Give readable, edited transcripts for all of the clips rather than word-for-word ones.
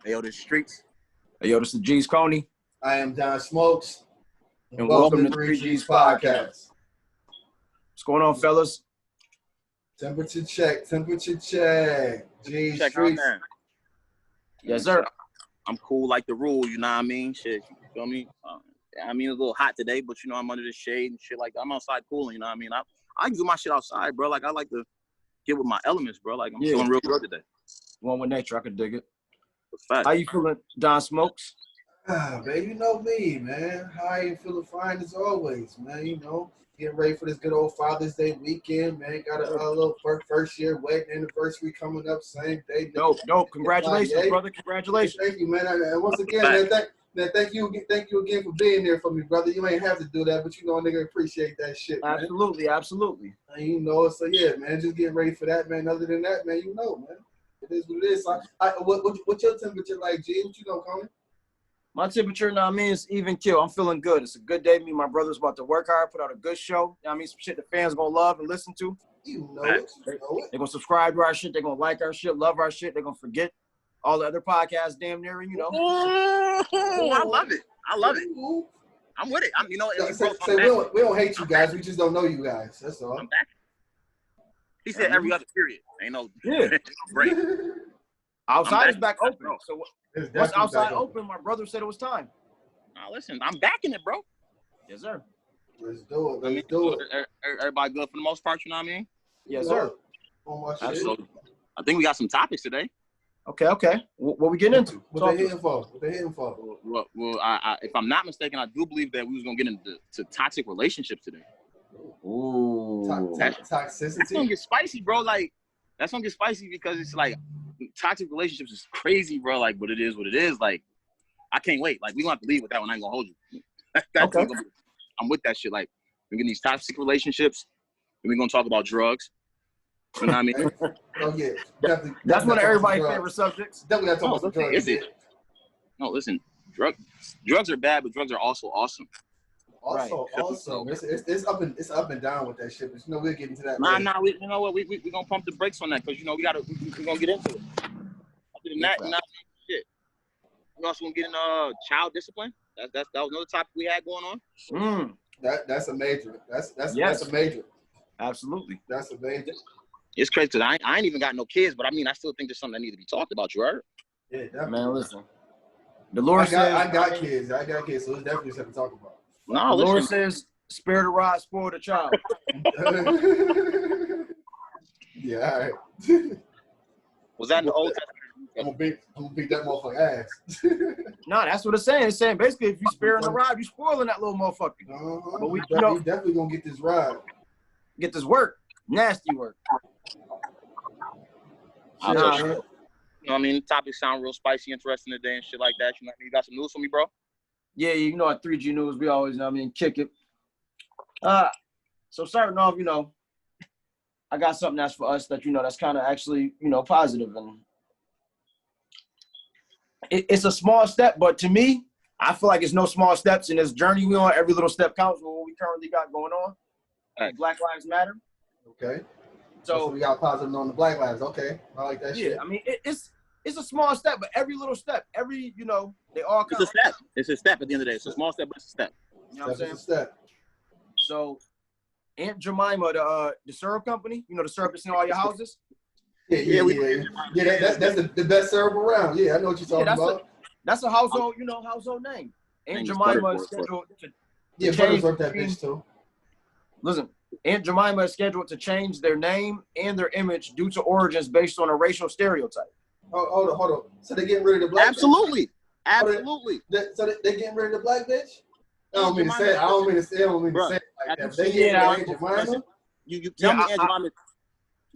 Hey, yo, the streets. Hey, yo, this is G's Coney. I am Don Smokes. And welcome to 3G's Podcast. What's going on, fellas? Temperature check. G's Check Streets. out, man. Yes, sir. I'm cool like the rule, you know what I mean? Shit, you feel me? I mean, it's a little hot today, but you know, I'm under the shade and shit like that. I'm outside cooling, you know what I mean? I can do my shit outside, bro. Like, I like to get with my elements, bro. Like, I'm feeling real good today. One with nature, I could dig it. Fact. How you feeling, Don Smokes? Man, you know me, man. How you feeling? Fine as always, man. You know, getting ready for this good old Father's Day weekend, man. Got a little first year wedding anniversary coming up, same day. Dope. Congratulations, brother. Congratulations. Thank you, man. And once again, man, thank you again for being there for me, brother. You ain't have to do that, but you know, nigga, appreciate that shit, man. Absolutely. And you know, so yeah, man, just getting ready for that, man. Other than that, man, you know, man, it is what it is. What's your temperature like, G? What you know, Coney? My temperature, now I mean, it's even kill. I'm feeling good. It's a good day. Me and my brother's about to work hard, put out a good show. I mean, some shit the fans gonna love and listen to. You know it. They're gonna subscribe to our shit. They're gonna like our shit, love our shit. They're gonna forget all the other podcasts damn near, you know. I love it. I'm with it. We don't hate you guys. We just don't know you guys. That's all. I'm back. He said every other period. Ain't no break. Outside is back open. So once outside open, my brother said it was time. Now listen, I'm backing it, bro. Yes, sir. Let's do it. Everybody good for the most part, you know what I mean? Yes, sir. Absolutely. I think we got some topics today. Okay. What we getting into? What they hitting for? Well, if I'm not mistaken, I do believe that we was gonna get into toxic relationships today. Ooh. Toxicity. That's gonna get spicy, bro. Like, that's gonna get spicy because it's like toxic relationships is crazy, bro. Like, but it is what it is. Like, I can't wait. Like, we gonna have to leave with that one. I ain't gonna hold you. Okay. I'm with that shit. Like, we're getting these toxic relationships, and we're gonna talk about drugs. You know what I mean? Oh yeah, definitely. That's one of everybody's favorite subjects. Definitely gotta talk about drugs. Is it? No, listen. Drugs are bad, but drugs are also awesome. Also, it's up and down with that shit. But you know, we'll get into that. Nah. You know what? We gonna pump the brakes on that because you know we gonna get into it. Other than that, you know, shit. We also gonna get into child discipline. That was another topic we had going on. That's a major. That's a major. Absolutely. That's a major. It's crazy because I ain't even got no kids, but I mean I still think there's something that needs to be talked about. You heard? Yeah, definitely. Man, listen. The Lord says I got kids, so it's definitely something to talk about. No, the Lord says, spare the rod, spoil the child. Yeah, all right. Was that in the Old Testament? I'm gonna beat that motherfucker ass. No, that's what it's saying. It's saying basically if you sparing the rod, you spoiling that little motherfucker. But we definitely gonna get this ride. Get this work. Nasty work. You know what I mean? Topics sound real spicy, interesting today and shit like that. You know what I mean? You got some news for me, bro? Yeah, you know, at 3G News, we always, you know what I mean, kick it. So starting off, you know, I got something that's for us that, you know, that's kind of actually, you know, positive. And it's a small step, but to me, I feel like it's no small steps in this journey we on. Every little step counts with what we currently got going on. Right. Black Lives Matter. Okay. So we got positive on the Black Lives. Okay. I like that shit. Yeah, I mean, it's a small step, but every little step, you know, they all count. It's a step. It's a step at the end of the day. It's a small step, but it's a step. You know what I'm saying? It's a step. So Aunt Jemima, the syrup company, you know, the syrup that's in all your houses. Yeah. That's the best syrup around. Yeah, I know what you're talking about. That's a household name. Aunt Jemima is scheduled to change that bitch too. Listen, Aunt Jemima is scheduled to change their name and their image due to origins based on a racial stereotype. Hold on. So they're getting rid of the black Absolutely. Bitch? So they're getting rid of the black bitch? I don't mean to say it like that. They getting rid of Aunt Jemima? You tell me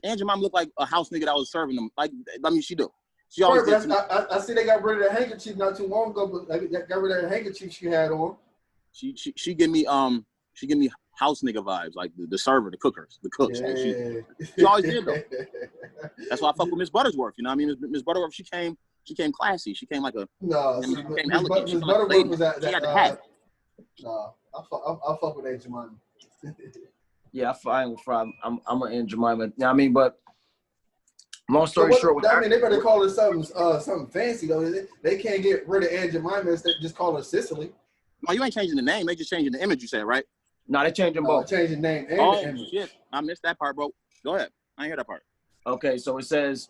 Aunt Jemima look like a house nigga that was serving them. Like, I mean, she do. She always did. I see they got rid of the handkerchief not too long ago, but they got rid of the handkerchief she had on. She give me house nigga vibes, like the server, the cooks. Yeah. She always did though. That's why I fuck with Miss Buttersworth. You know what I mean? Miss Butterworth, she came classy. She came like a Miss Butterworth was at that. I'll fuck with Aunt Jemima. Yeah, I'm an Aunt Jemima. I mean, but Long story short, I mean, they better call it something fancy though. They can't get rid of Aunt Jemima instead just call her Sicily. Oh, you ain't changing the name. They just changing the image. You said, right? No, they changing both. Changing the name and the image. Shit, I missed that part, bro. Go ahead. I ain't hear that part. Okay, so it says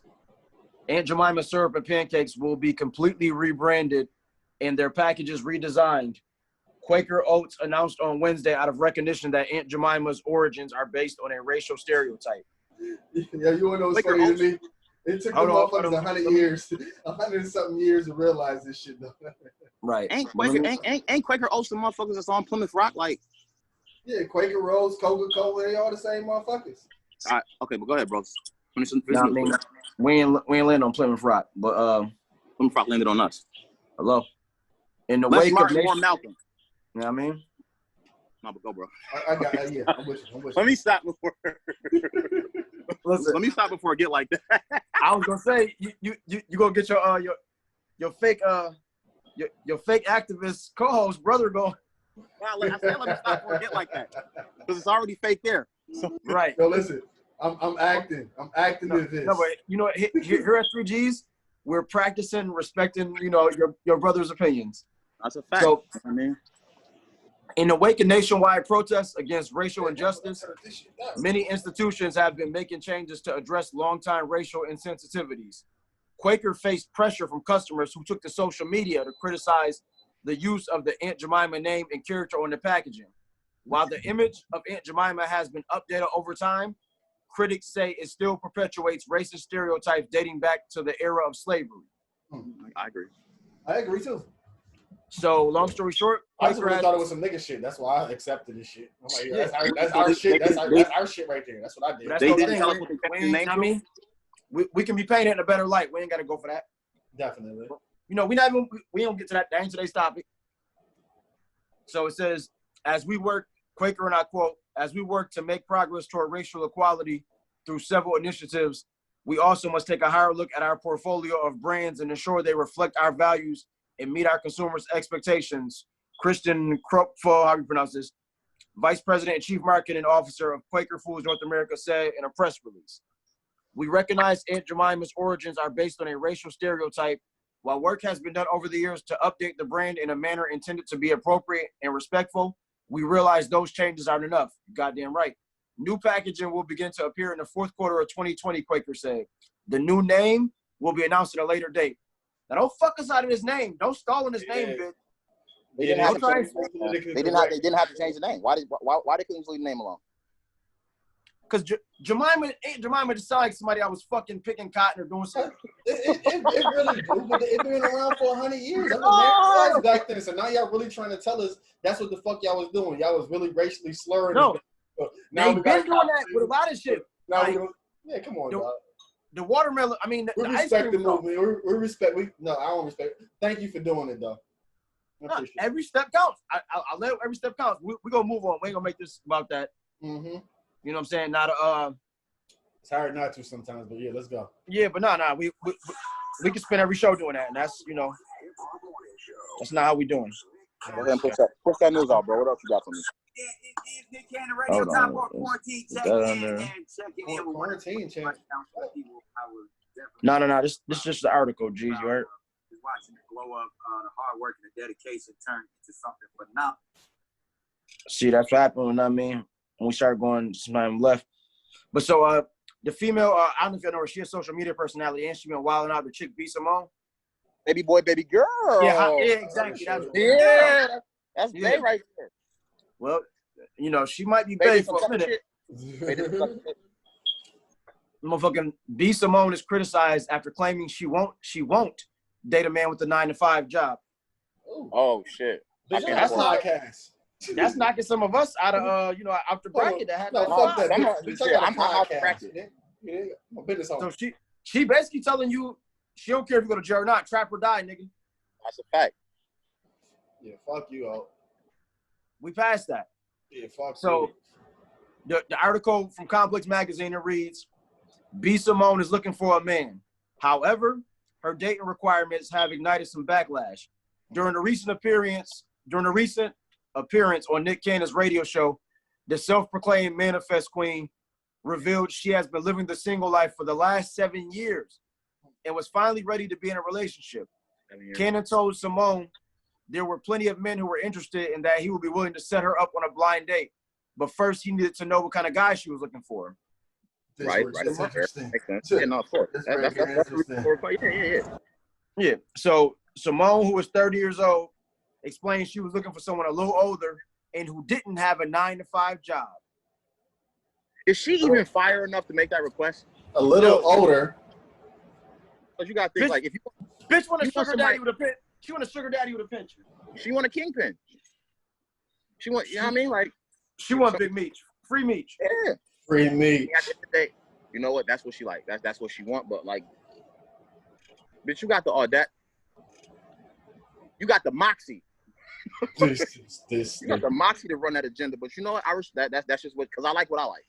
Aunt Jemima syrup and pancakes will be completely rebranded and their packages redesigned. Quaker Oats announced on Wednesday out of recognition that Aunt Jemima's origins are based on a racial stereotype. Yeah, you want to know what's funny to me? It took the motherfuckers 100 years, 100 something years to realize this shit though. Right. Ain't Quaker Oats the motherfuckers that's on Plymouth Rock? Like, yeah, Quaker Rose, Coca-Cola, they all the same motherfuckers. All right, okay, but go ahead, bro. I mean, we ain't land on Plymouth Rock, but Plymouth Rock landed on us. Hello. In the Less wake Martin, of more Malcolm. You know what I mean? No, but go, bro. I got yeah. I'm with you. Let me stop before. Listen, let me stop before I get like that. I was gonna say you gonna get your fake your fake activist co-host brother going. Wow, I said let me stop before I get like that because it's already fake there. So. Right. No, listen. I'm acting. I'm acting to this. No, but you know, here at 3Gs, we're practicing respecting, you know, your brother's opinions. That's a fact. So, I mean, in the wake of nationwide protests against racial injustice, many institutions have been making changes to address longtime racial insensitivities. Quaker faced pressure from customers who took to social media to criticize the use of the Aunt Jemima name and character on the packaging. While the image of Aunt Jemima has been updated over time, critics say it still perpetuates racist stereotypes dating back to the era of slavery. I agree. I agree too. So, long story short, I just really thought it was some nigga shit. That's why I accepted this shit. I'm like, yeah, that's our shit. That's our shit right there. That's what I did. That's they didn't tell us what they name. I mean, we can be painted in a better light. We ain't got to go for that. Definitely. You know, we don't get to that. That ain't today's topic. So it says, as we work, Quaker and I quote, as we work to make progress toward racial equality through several initiatives, we also must take a higher look at our portfolio of brands and ensure they reflect our values and meet our consumers' expectations. Kristen Kropfo, how do you pronounce this? Vice President and Chief Marketing Officer of Quaker Foods North America said in a press release. We recognize Aunt Jemima's origins are based on a racial stereotype. While work has been done over the years to update the brand in a manner intended to be appropriate and respectful, we realize those changes aren't enough. Goddamn right. New packaging will begin to appear in the fourth quarter of 2020, Quaker said. The new name will be announced at a later date. Now, don't fuck us out of this name. Don't stall in this name, bitch. They didn't have to change the name. Why they couldn't just leave the name alone? Because Aunt Jemima just sound like somebody I was fucking picking cotton or doing something. It really do, but it's been around for 100 years. That's what back then. So now y'all really trying to tell us that's what the fuck y'all was doing. Y'all was really racially slurring. No, now they've been doing that with a lot of shit. Now like, yeah, come on, dog. The watermelon, I mean, we the respect ice cream the movement. We respect. No, I don't respect. Thank you for doing it, though. No, every step counts. I'll let every step counts. We're going to move on. We ain't going to make this about that. Mm-hmm. You know what I'm saying? It's hard not to sometimes, but yeah, let's go. Yeah, but no, we can spend every show doing that, and that's, you know, that's not how we doing. Go ahead and push that news out, bro. What else you got for me? Hold on. Quarantine check. No. This is just the article, G. You heard? Watching it blow up, the hard work and the dedication turn into something phenomenal. See, that's what happened when when we started going some time left. But so the female, I don't know if you know her, she's a social media personality and she been wilding out the chick B Simone. Baby boy, baby girl. Yeah, exactly. That's Bay right there. Well, you know, she might be Bay for a minute. Motherfucking B Simone is criticized after claiming she won't date a man with a 9-to-5 job. Oh shit. That's podcast. That's knocking some of us out of out the bracket that had fuck that. I'm out the bracket. So she basically telling you she don't care if you go to jail or not. Trap or die, nigga. That's a fact. Yeah, fuck you all. We passed that. Yeah, fuck. So the article from Complex Magazine, it reads, B Simone is looking for a man. However, her dating requirements have ignited some backlash. During a recent appearance on Nick Cannon's radio show, the self-proclaimed manifest queen revealed she has been living the single life for the last 7 years and was finally ready to be in a relationship. Cannon told Simone there were plenty of men who were interested and that he would be willing to set her up on a blind date. But first, he needed to know what kind of guy she was looking for. Right. That's interesting. Makes sense. Yeah, no, of course. That's Yeah. So Simone, who was 30 years old, explained she was looking for someone a little older and who didn't have a 9-to-5 job. Is she even fire enough to make that request? A little older. But you gotta think Bitch, like if you bitch want a you sugar want daddy somebody- with a pin. She want a sugar daddy with a pension. she want a kingpin. She want, you know what I mean? Like She want Big Meech. Free Meech. yeah. Free meat. At the end of the day, you know what? That's what she like. That's what she want. But like, bitch, you got the you got the moxie. This You got the moxie to run that agenda. But you know what? I respect that. That's just what, because I like what I like.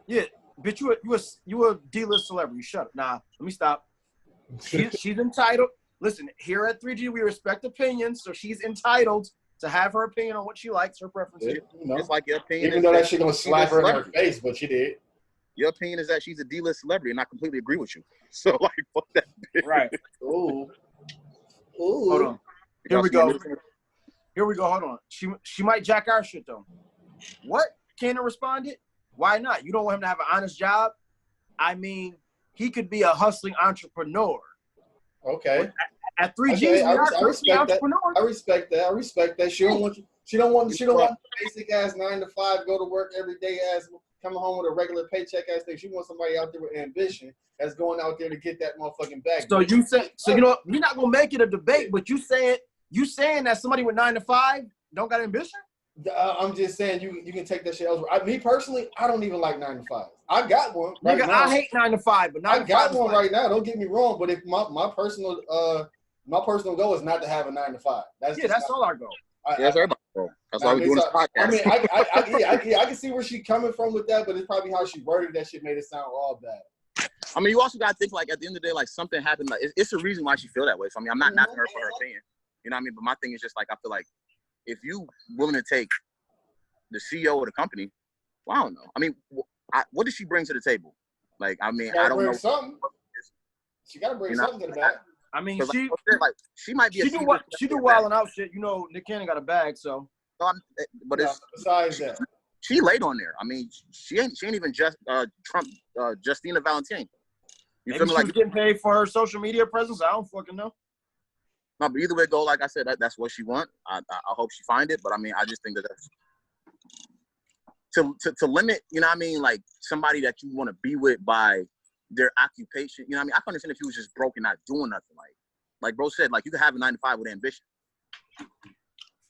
Yeah, bitch, you a D-list celebrity. Shut up. Nah, let me stop. She's entitled. Listen, here at 3G, we respect opinions, so she's entitled to have her opinion on what she likes, her preferences. You know, It's like your opinion. even though that shit gonna slap her in her face, but she did. Your opinion is that she's a D-list celebrity, and I completely agree with you. So like, fuck that. Right. Ooh. Hold on. Here we go. Hold on. She might jack our shit though. What? Cannon responded. Why not? You don't want him to have an honest job? I mean, he could be a hustling entrepreneur. Okay. At 3G, Okay, I respect that. entrepreneurs. I respect that. She don't want basic ass 9 to 5, go to work every day ass, coming home with a regular paycheck ass thing. She wants somebody out there with ambition that's going out there to get that motherfucking bag. So you say, so you know, we're not gonna make it a debate, but you saying that somebody with 9 to 5 don't got ambition? I'm just saying you can take that shit elsewhere. Me personally, I don't even like 9 to 5. I got one right Nigga, now. I hate 9 to 5, but 9 I to 5 got is one like, right now. Don't get me wrong, but if my personal goal is not to have a 9 to 5. That's all our goal. That's everybody. That's why we're doing this podcast. I mean, I can see where she's coming from with that, but it's probably how she worded that shit made it sound all bad. I mean, you also got to think, like, at the end of the day, like, something happened. Like, it's a reason why she feel that way. So, I mean, I'm not knocking her for her opinion. You know what I mean? But my thing is just, like, I feel like if you willing to take the CEO of the company, well, I don't know. I mean, what does she bring to the table? Like, I mean, I don't know. Something. She got to bring something to the bag. I mean, she might be. She do wilding out shit. You know, Nick Cannon got a bag, so. But it's besides that, she laid on there. I mean, she ain't even just Justina Valentine. You Maybe feel me? she Like was getting paid for her social media presence. I don't fucking know. No, but either way it go, like I said, that's what she want. I hope she find it. But I mean, I just think that's to limit. You know what I mean? Like somebody that you want to be with by their occupation. You know what I mean? I can understand if he was just broke and not doing nothing. Like bro said, like you can have a 9 to 5 with ambition.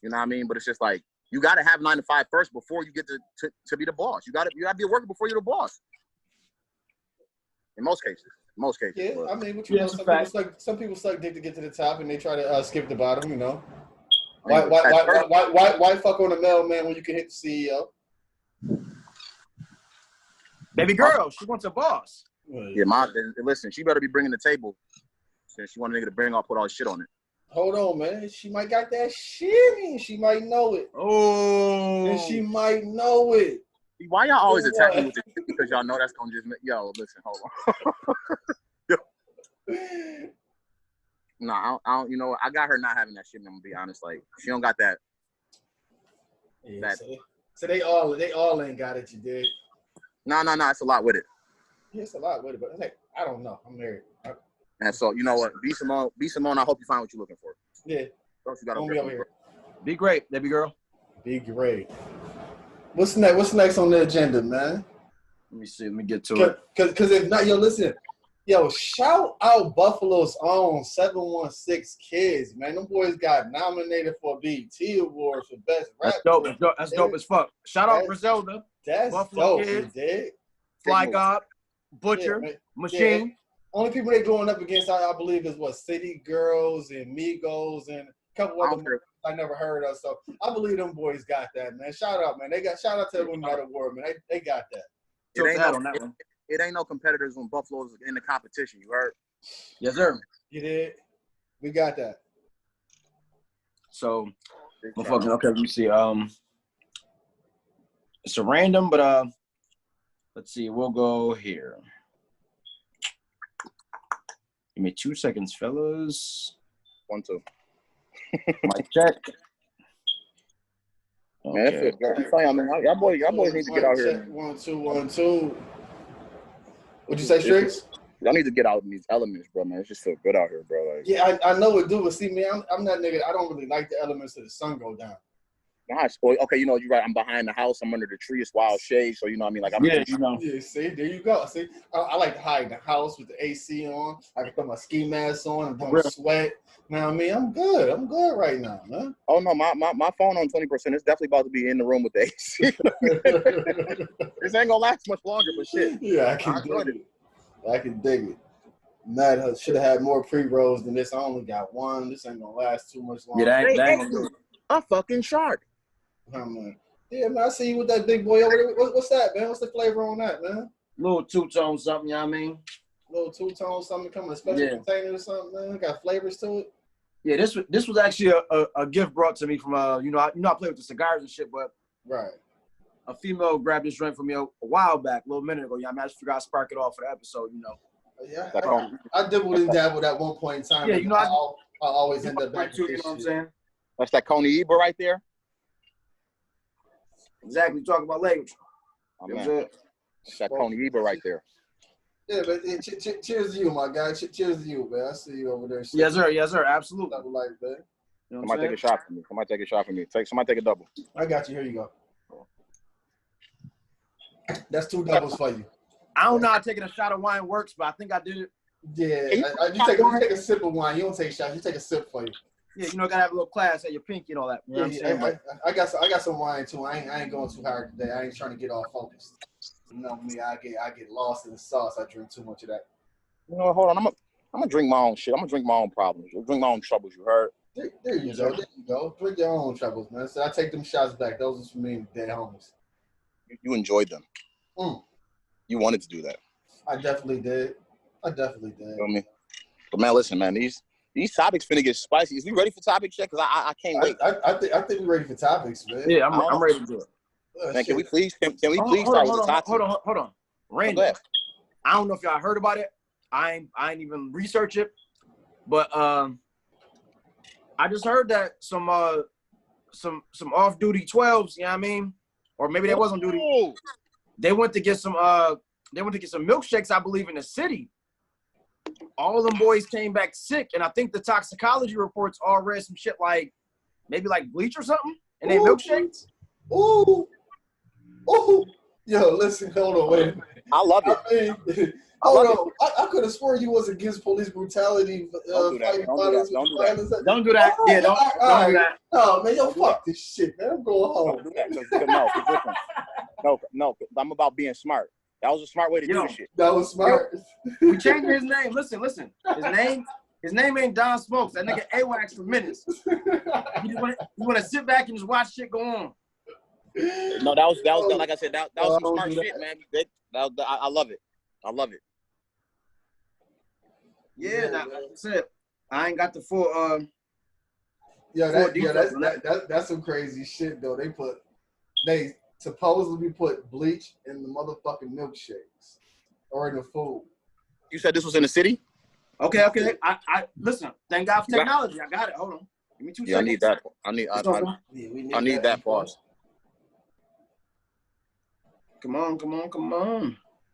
You know what I mean? But it's just like you got to have 9 to 5 first before you get to be the boss. You got to be a worker before you're the boss. In most cases. Yeah, but, I mean, what you know, some people suck dick to get to the top, and they try to skip the bottom. You know, why fuck on the mailman when you can hit the CEO? Baby girl, she wants a boss. Yeah, listen, she better be bringing the table. Since she want a nigga to put all his shit on it. Hold on, man. She might got that shit. She might know it. Oh. And she might know it. Why y'all always attack me with this? Because y'all know that's gonna just make listen, hold on. Nah, I don't. You know, I got her not having that shit. I'm gonna be honest. Like, she don't got that. Yeah, so they all ain't got it. You did. No. It's a lot with it. Yeah, it's a lot with it, but like, I don't know. I'm married. And so you know what? Be Simone. I hope you find what you're looking for. Yeah. Don't you gotta be over here. Be great, baby girl. Be great. What's next on the agenda, man? Let me see. Let me get to it. Because if not, listen. Shout out Buffalo's own 716 Kids, man. Them boys got nominated for a BET Award for Best Rap. That's dope as fuck. Shout out Griselda. That's Buffalo dope, Kids, you dig? Fly God, Butcher, Machine. Yeah. Only people they going up against, I believe, is City Girls and Migos and a couple other I never heard of. So I believe them boys got that, man. Shout out, man. Shout out to them that award, man. They got that. It ain't no competitors when Buffalo's in the competition. You heard? Yes, sir. You did. We got that. So, okay. Let me see. It's a random, but Let's see. We'll go here. Give me 2 seconds, fellas. 1, 2. Mic check. Man, that feels good. I'm telling you, y'all boys need to get out here. 1, 2, 1, 2. What'd you say, Strix? Y'all need to get out in these elements, bro, man. It just feel good out here, bro. Like, Yeah, I know it do, but see, man, I'm that nigga. I don't really like the elements till the sun go down. gosh, boy, okay, you know, you're right. I'm behind the house. I'm under the tree. It's wild shade. So, you know what I mean? Like, I'm Yeah, see, there you go. See, I like to hide in the house with the AC on. I can put my ski mask on and don't sweat. You know what I mean? I'm good. I'm good right now, man. Oh, no, my phone on 20%. It's definitely about to be in the room with the AC. This ain't going to last much longer, but shit. Yeah, I can dig it. I can dig it. Matt should have had more pre-rolls than this. I only got one. This ain't going to last too much longer. Yeah, that ain't going to do it. A fucking shark. Yeah, man, I see you with that big boy over there. What's that, man? What's the flavor on that, man? Little two-tone something, you know what I mean? Little two-tone something coming in a special container or something, man. Got flavors to it. Yeah, this was actually a gift brought to me from I play with the cigars and shit, but a female grabbed this drink from me a while back, a little minute ago. Yeah, I just forgot to spark it off for the episode, you know. Yeah, I dibbled and dabbled at one point in time. Yeah, you know, I always end up back to you know what I'm saying? That's that Coney Eber right there. Exactly, talking about language. Oh, man. That's that Coney Eber right there. Yeah, but cheers to you, my guy. Cheers to you, man. I see you over there. Yes, sir. Absolutely. Like, man. You know Somebody take a shot for me. Somebody take a double. I got you. Here you go. That's 2 doubles for you. I don't know how taking a shot of wine works, but I think I did it. Yeah, you take a sip of wine. You don't take a shot. You take a sip for you. Yeah, you know, gotta have a little class at your pinky and all that. You know what I'm saying? I got some wine too. I ain't going too hard today. I ain't trying to get all focused. You know me, I get lost in the sauce. I drink too much of that. You know, hold on. I'm gonna drink my own shit. I'm gonna drink my own problems. I'll drink my own troubles. You heard? There you go. There you go. Drink your own troubles, man. So I take them shots back. Those are for me and dead homies. You enjoyed them. You wanted to do that. I definitely did. You know me? But man, listen, man. These topics finna get spicy. Is we ready for topics yet? Because I can't wait. I think we're ready for topics, man. Yeah, I'm ready to do it. Man, can we please start with the topic? Hold on. Randy, I don't know if y'all heard about it. I ain't even research it, but I just heard that some off-duty 12s, you know what I mean? Or maybe they was on duty. They went to get some milkshakes, I believe, in the city. All of them boys came back sick, and I think the toxicology reports all read some shit like maybe like bleach or something, and they milkshakes. Ooh. Yo, listen, hold on, wait a minute. I love it. I could have sworn you was against police brutality. Don't do that. Don't do that. Yeah, don't do that. Oh man, yo, fuck this shit, man. I'm going home. No, I'm about being smart. That was a smart way to do this shit. That was smart. We changed his name. Listen. His name ain't Don Smokes. That nigga AWACS for minutes. You want to sit back and just watch shit go on. No, that was like I said, that was some smart shit, man. I love it. Yeah, that's it. I ain't got the full that's some crazy shit though. They supposedly put bleach in the motherfucking milkshakes or in the food. You said this was in the city? Okay. I listen. Thank God for technology. I got it. Hold on. Give me 2 seconds. I need that. I need that pause. Come on.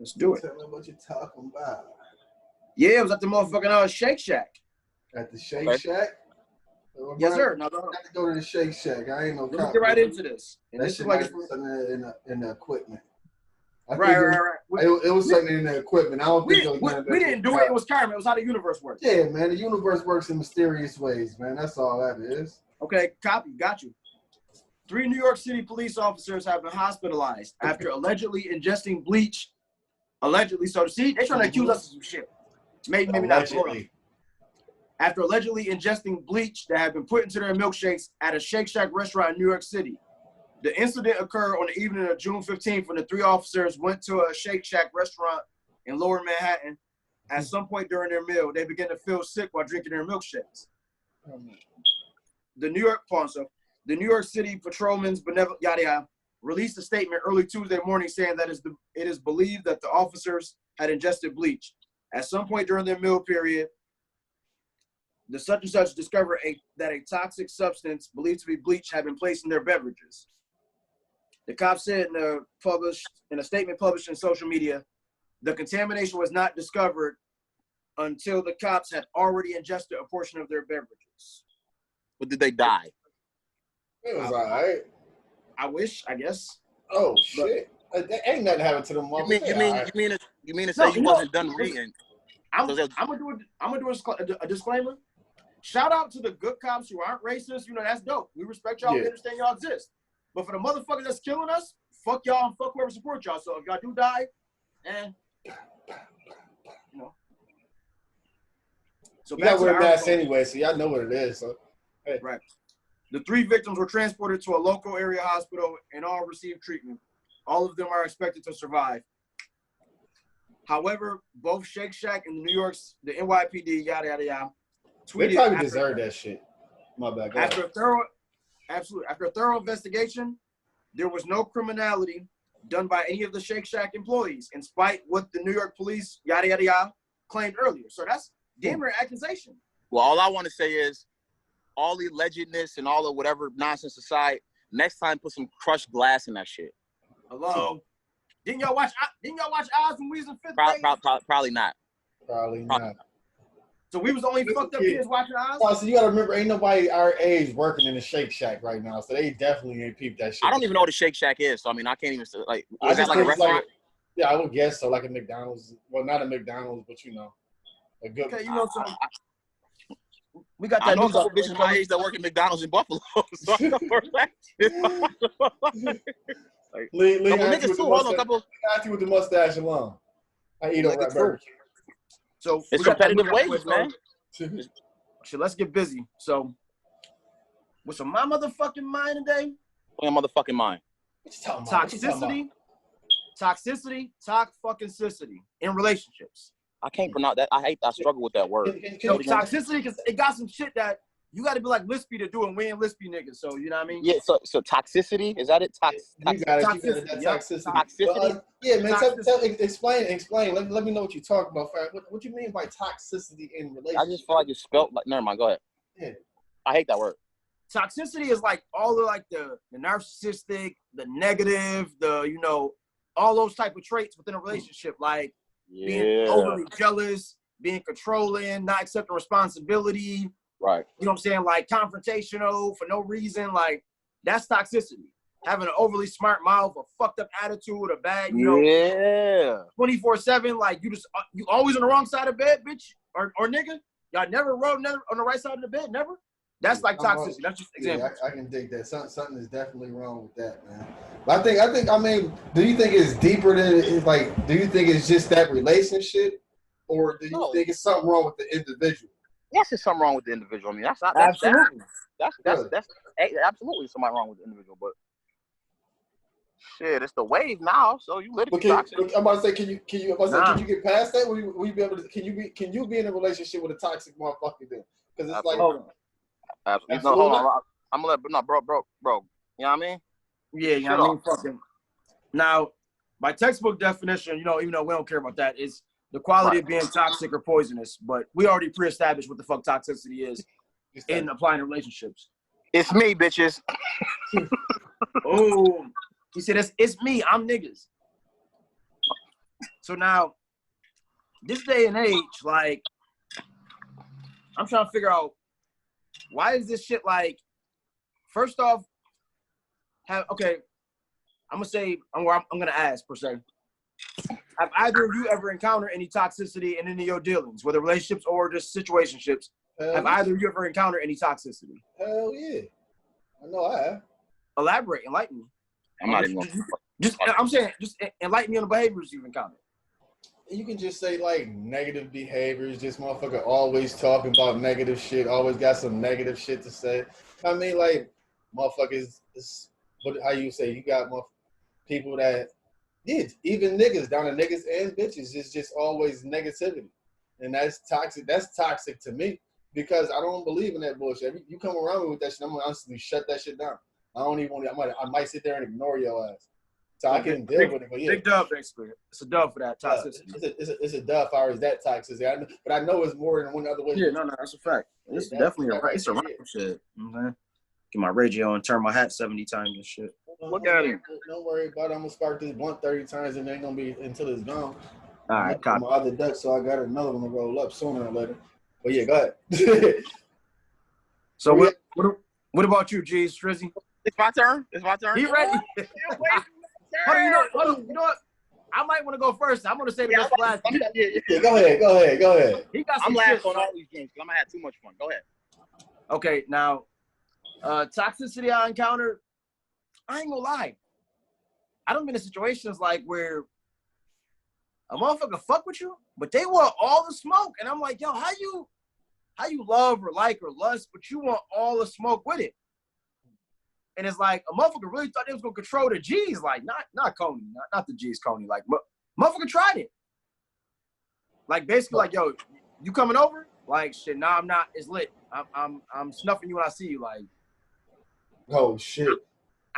Let's do it. Tell me what you're talking about. Yeah, it was at the motherfucking Shake Shack. At the Shake Shack? Yes, sir. Now, I have to go to the Shake Shack. I ain't no Let's get right into this. And that this shit is like in the equipment. Right. It was something in the equipment. I don't think we didn't do it. It was karma. It was how the universe works. Yeah, man. The universe works in mysterious ways, man. That's all that is. Okay, copy. Got you. 3 New York City police officers have been hospitalized after allegedly ingesting bleach. Allegedly. So, see, they're trying to accuse us of some shit. Maybe not. After allegedly ingesting bleach that had been put into their milkshakes at a Shake Shack restaurant in New York City. The incident occurred on the evening of June 15th when the 3 officers went to a Shake Shack restaurant in Lower Manhattan. At some point during their meal, they began to feel sick while drinking their milkshakes. The New York City Patrolmen's Benevolent, yada yada. released a statement early Tuesday morning saying that it is believed that the officers had ingested bleach. At some point during their meal period, the such and such discovered that a toxic substance believed to be bleach had been placed in their beverages. The cops said in a statement published in social media, the contamination was not discovered until the cops had already ingested a portion of their beverages. But did they die? It was all right. I wish, I guess. Oh shit! Ain't nothing happened to them. You mean to say you wasn't done reading? I'm gonna do a disclaimer. Shout out to the good cops who aren't racist. You know, that's dope. We respect y'all. We understand y'all exist. But for the motherfuckers that's killing us, fuck y'all and fuck whoever support y'all. So if y'all do die, you know. So you gotta wear masks anyway, so y'all know what it is. So hey. Right. The 3 victims were transported to a local area hospital and all received treatment. All of them are expected to survive. However, both Shake Shack and the NYPD, yada yada yada, tweeted. They probably deserve that shit. My bad. After a thorough investigation, there was no criminality done by any of the Shake Shack employees, in spite what the New York police, yada yada yada, claimed earlier. So that's damn near accusation. Well, all I want to say is, all the allegedness and all of whatever nonsense aside, next time put some crushed glass in that shit. Hello. So, didn't y'all watch Oz and Weezer in 5th grade? Probably not. Probably not. So we was the only fucked up kids watching Oz? Oh, so you gotta remember, ain't nobody our age working in the Shake Shack right now, so they definitely ain't peeped that shit. I don't even know what a Shake Shack is, so I mean, I can't even say, like, is that like a restaurant? Yeah, I would guess so, like a McDonald's. Well, not a McDonald's, but you know, a good. Okay, you know something. We got that. I know a couple bitches my age that work at McDonald's in Buffalo. So I know for a fact. Lee niggas too. Hold on, couple. Auntie with the mustache alone. I eat on that burger. So it's competitive ways, man. So let's get busy. So, what's on my motherfucking mind today? On your motherfucking mind. Toxicity, toxicity in relationships. I can't pronounce that. I struggle with that word. Toxicity, because it got some shit that you got to be like Lispy to do, and we ain't Lispy niggas. So you know what I mean? Yeah. So toxicity, is that it? You got it. Toxicity. Toxicity. Yeah, man. Explain. Let me know what you're talking about. What you mean by toxicity in relationships? I just feel like it's spelled like. Never mind. Go ahead. Yeah. I hate that word. Toxicity is like all of like the narcissistic, the negative, all those type of traits within a relationship, like being overly jealous, being controlling, not accepting responsibility. Right. You know what I'm saying? Like confrontational for no reason. Like that's toxicity. Having an overly smart mouth, a fucked up attitude, a bad, 24/7. Like you always on the wrong side of bed, bitch, or nigga. Y'all never rode on the right side of the bed, never. That's like toxicity. That's just an example. Yeah, I can dig that. Something is definitely wrong with that, man. But I mean, do you think it's deeper than it's like? Do you think it's just that relationship, or do you think it's something wrong with the individual? Yes, there's something wrong with the individual. I mean, that's absolutely. That's absolutely something wrong with the individual. But shit, it's the wave now. So you literally toxic. I'm about to say, can you get past that? Will you be able to? Can you be in a relationship with a toxic motherfucker then? Because it's absolutely. Like. Absolutely. No, hold on. I'm gonna bro. You know what I mean? Yeah, you know what I mean? Fucking. Now, by textbook definition, even though we don't care about that, is the quality of being toxic or poisonous. But we already pre-established what the fuck toxicity is in applying to relationships. It's me, bitches. Oh, he said it's me. I'm niggas. So now, this day and age, like, I'm trying to figure out. Why is this shit like? First off, I'm gonna ask per se. Have either of you ever encountered any toxicity in any of your dealings, whether relationships or just situationships? Have either of you ever encountered any toxicity? Hell yeah, I know I have. Elaborate, enlighten me. I'm not even. Just enlighten me on the behaviors you've encountered. You can just say like negative behaviors, just motherfucker always talking about negative shit, always got some negative shit to say. I mean, like motherfuckers, how you say, you got people that, even niggas, down to niggas and bitches, it's just always negativity. And that's toxic. That's toxic to me because I don't believe in that bullshit. You come around me with that shit, I'm gonna honestly shut that shit down. I don't even want to. I might sit there and ignore your ass. So I can deal with it. But yeah, big dub, basically. It's a dub for that toxicity. It's a dub as far as that toxicity. But I know it's more than one other way. Yeah, no, that's a fact. It's definitely it's a rap shit. You know what I'm saying? Get my radio and turn my hat 70 times and shit. Look at him. Don't worry about it. I'm gonna spark this blunt 30 times and it ain't gonna be until it's gone. All right, copy. My other duck, so I got another one to roll up sooner or later. But yeah, go ahead. So what about you, G Strizzy? It's my turn. He ready? Hold on, you know what? I might want to go first. I'm gonna say the best for last. Yeah, go ahead. He got some I'm shit, laughing on all these games because I'm gonna have too much fun. Go ahead. Okay, now toxicity I encountered, I ain't gonna lie. I done been in situations like where a motherfucker fuck with you, but they want all the smoke. And I'm like, yo, how you love or like or lust, but you want all the smoke with it? And it's like a motherfucker really thought they was gonna control the G's, like not Coney, not the G's Coney. Like motherfucker tried it. Like basically like, yo, you coming over? Like shit, nah, I'm not. It's lit. I'm snuffing you when I see you. Like, oh shit.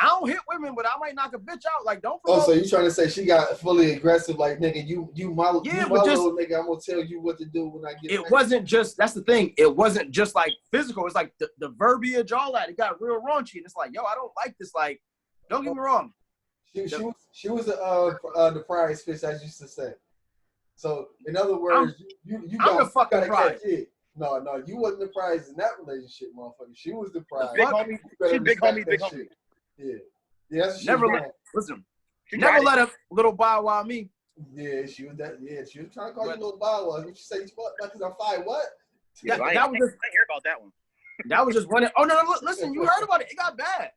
I don't hit women, but I might knock a bitch out. Like, don't. Oh, so you trying to say she got fully aggressive? Like, nigga, you my little nigga. I'm gonna tell you what to do when I get. It wasn't just. That's the thing. It wasn't just like physical. It's like the verbiage, all that. It got real raunchy, and it's like, yo, I don't like this. Like, don't get me wrong. She was the prize fish, as I used to say. So, in other words, you I'm the fucking prize. No, you wasn't the prize in that relationship, motherfucker. She was the prize. Big homie. Yeah. That's never let a little bow wow me. Yeah, she was that. Yeah, she was trying to call you little bow wow. What you say? Because I'm fine. What? I didn't hear about that one. That was just one. Oh no! Listen, you heard about it. It got bad.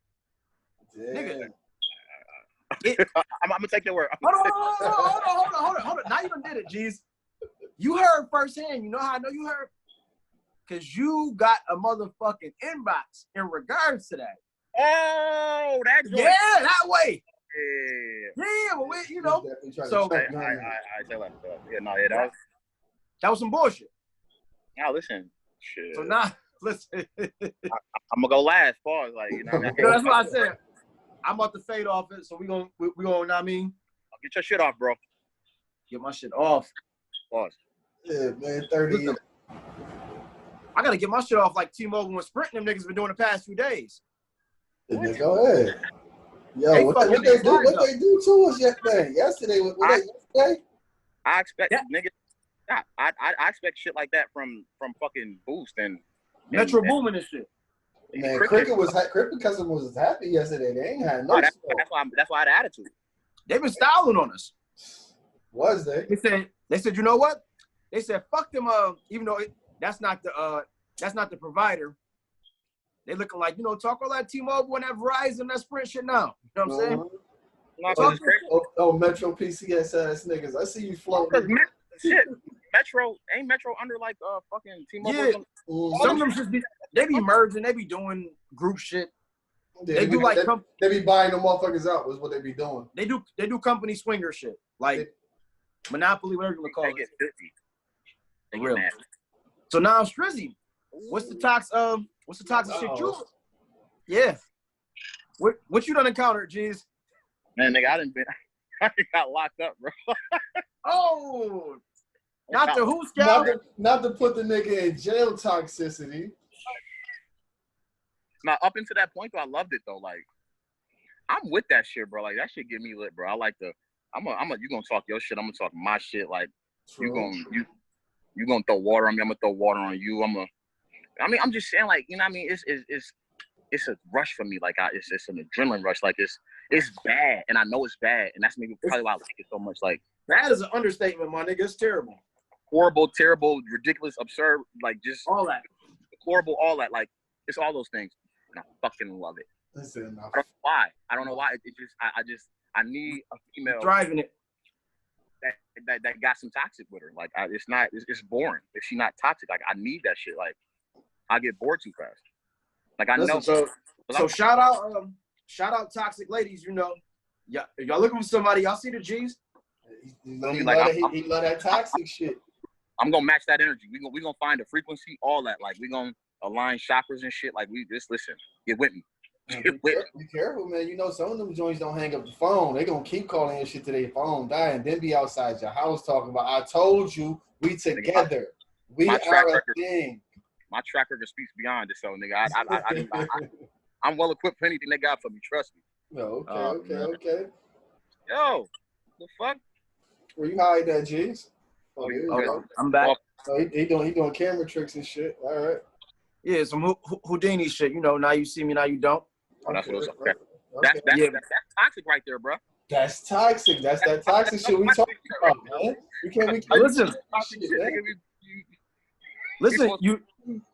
Damn. Nigga. I'm gonna take your word. Hold on. Now you done did it, G's. You heard firsthand. You know how I know you heard? Because you got a motherfucking inbox in regards to that. Oh, that joint. Yeah, that way. Yeah, but we, so I tell that. That was some bullshit. Now listen, shit. So now, listen. I'm gonna go last. Pause. Like, you know what I mean? That's what I said. I'm about to fade off it, so we gonna, know what I mean? Get your shit off, bro. Get my shit off. Pause. Yeah, man, 30 years. I gotta get my shit off like T-Mobile and Sprint them niggas been doing the past few days. Yeah, go ahead. Yo, what they do to us yesterday? Yesterday? I expect niggas. I expect shit like that from fucking Boost and Metro Boomin and shit. Man, Cricket customer was happy yesterday. They ain't had no. That's why I had attitude. They've been styling on us. Was they? They said, you know what? They said, fuck them. Even though that's not the provider. They looking like, talk all that T-Mobile and that Verizon, that Sprint shit now. You know what I'm saying? Oh, Metro PCS ass niggas. I see you floating. Shit, Metro ain't Metro under like fucking T-Mobile. Yeah, some of them they be merging, they be doing group shit. Yeah, they be buying the motherfuckers out. Was what they be doing. They do company swinger shit like Monopoly, whatever you call it. They real. So now Strizzy, what's the toxic shit you? Yeah. What you done encountered, G's? Man, nigga, I got locked up, bro. Oh, not the who scout. Not to put the nigga in jail toxicity. Now, up until that point, though, I loved it though. Like, I'm with that shit, bro. Like, that shit get me lit, bro. I like you gonna talk your shit. I'm gonna talk my shit. Like, you gonna throw water on me. I'm gonna throw water on you. I'm just saying, like, you know what I mean? It's a rush for me. Like, it's an adrenaline rush. Like, it's bad, and I know it's bad, and that's maybe probably why I like it so much. Like, that is an understatement, my nigga. It's terrible. Horrible, terrible, ridiculous, absurd, like just all that. Horrible, all that. Like, it's all those things, and I fucking love it. Listen, I don't know why. I don't know why. I need a female driving it that got some toxic with her. Like, it's boring if she's not toxic. Like, I need that shit. Like, I get bored too fast. Like, I know. So shout out toxic ladies. Yeah, if y'all looking for somebody, y'all see the G's. He love that toxic shit. I'm gonna match that energy. We gonna find a frequency, all that. Like, we gonna align chakras and shit. Like, listen, get with me. Be careful, man. You know, some of them joints don't hang up the phone. They gonna keep calling your shit to their phone, die, and then be outside your house talking about, I told you, we together. We are a thing. My track record speaks beyond this, so nigga. I'm well equipped for anything they got for me. Trust me. No, okay. Yo, the fuck? Where you hide that, G's? I'm back. Oh, he doing camera tricks and shit. All right. Yeah, some Houdini shit. You know, now you see me, now you don't. Oh, that's what's up. Okay. That's toxic right there, bro. That's toxic. That's that toxic shit we talking about, man. We can't listen. Listen,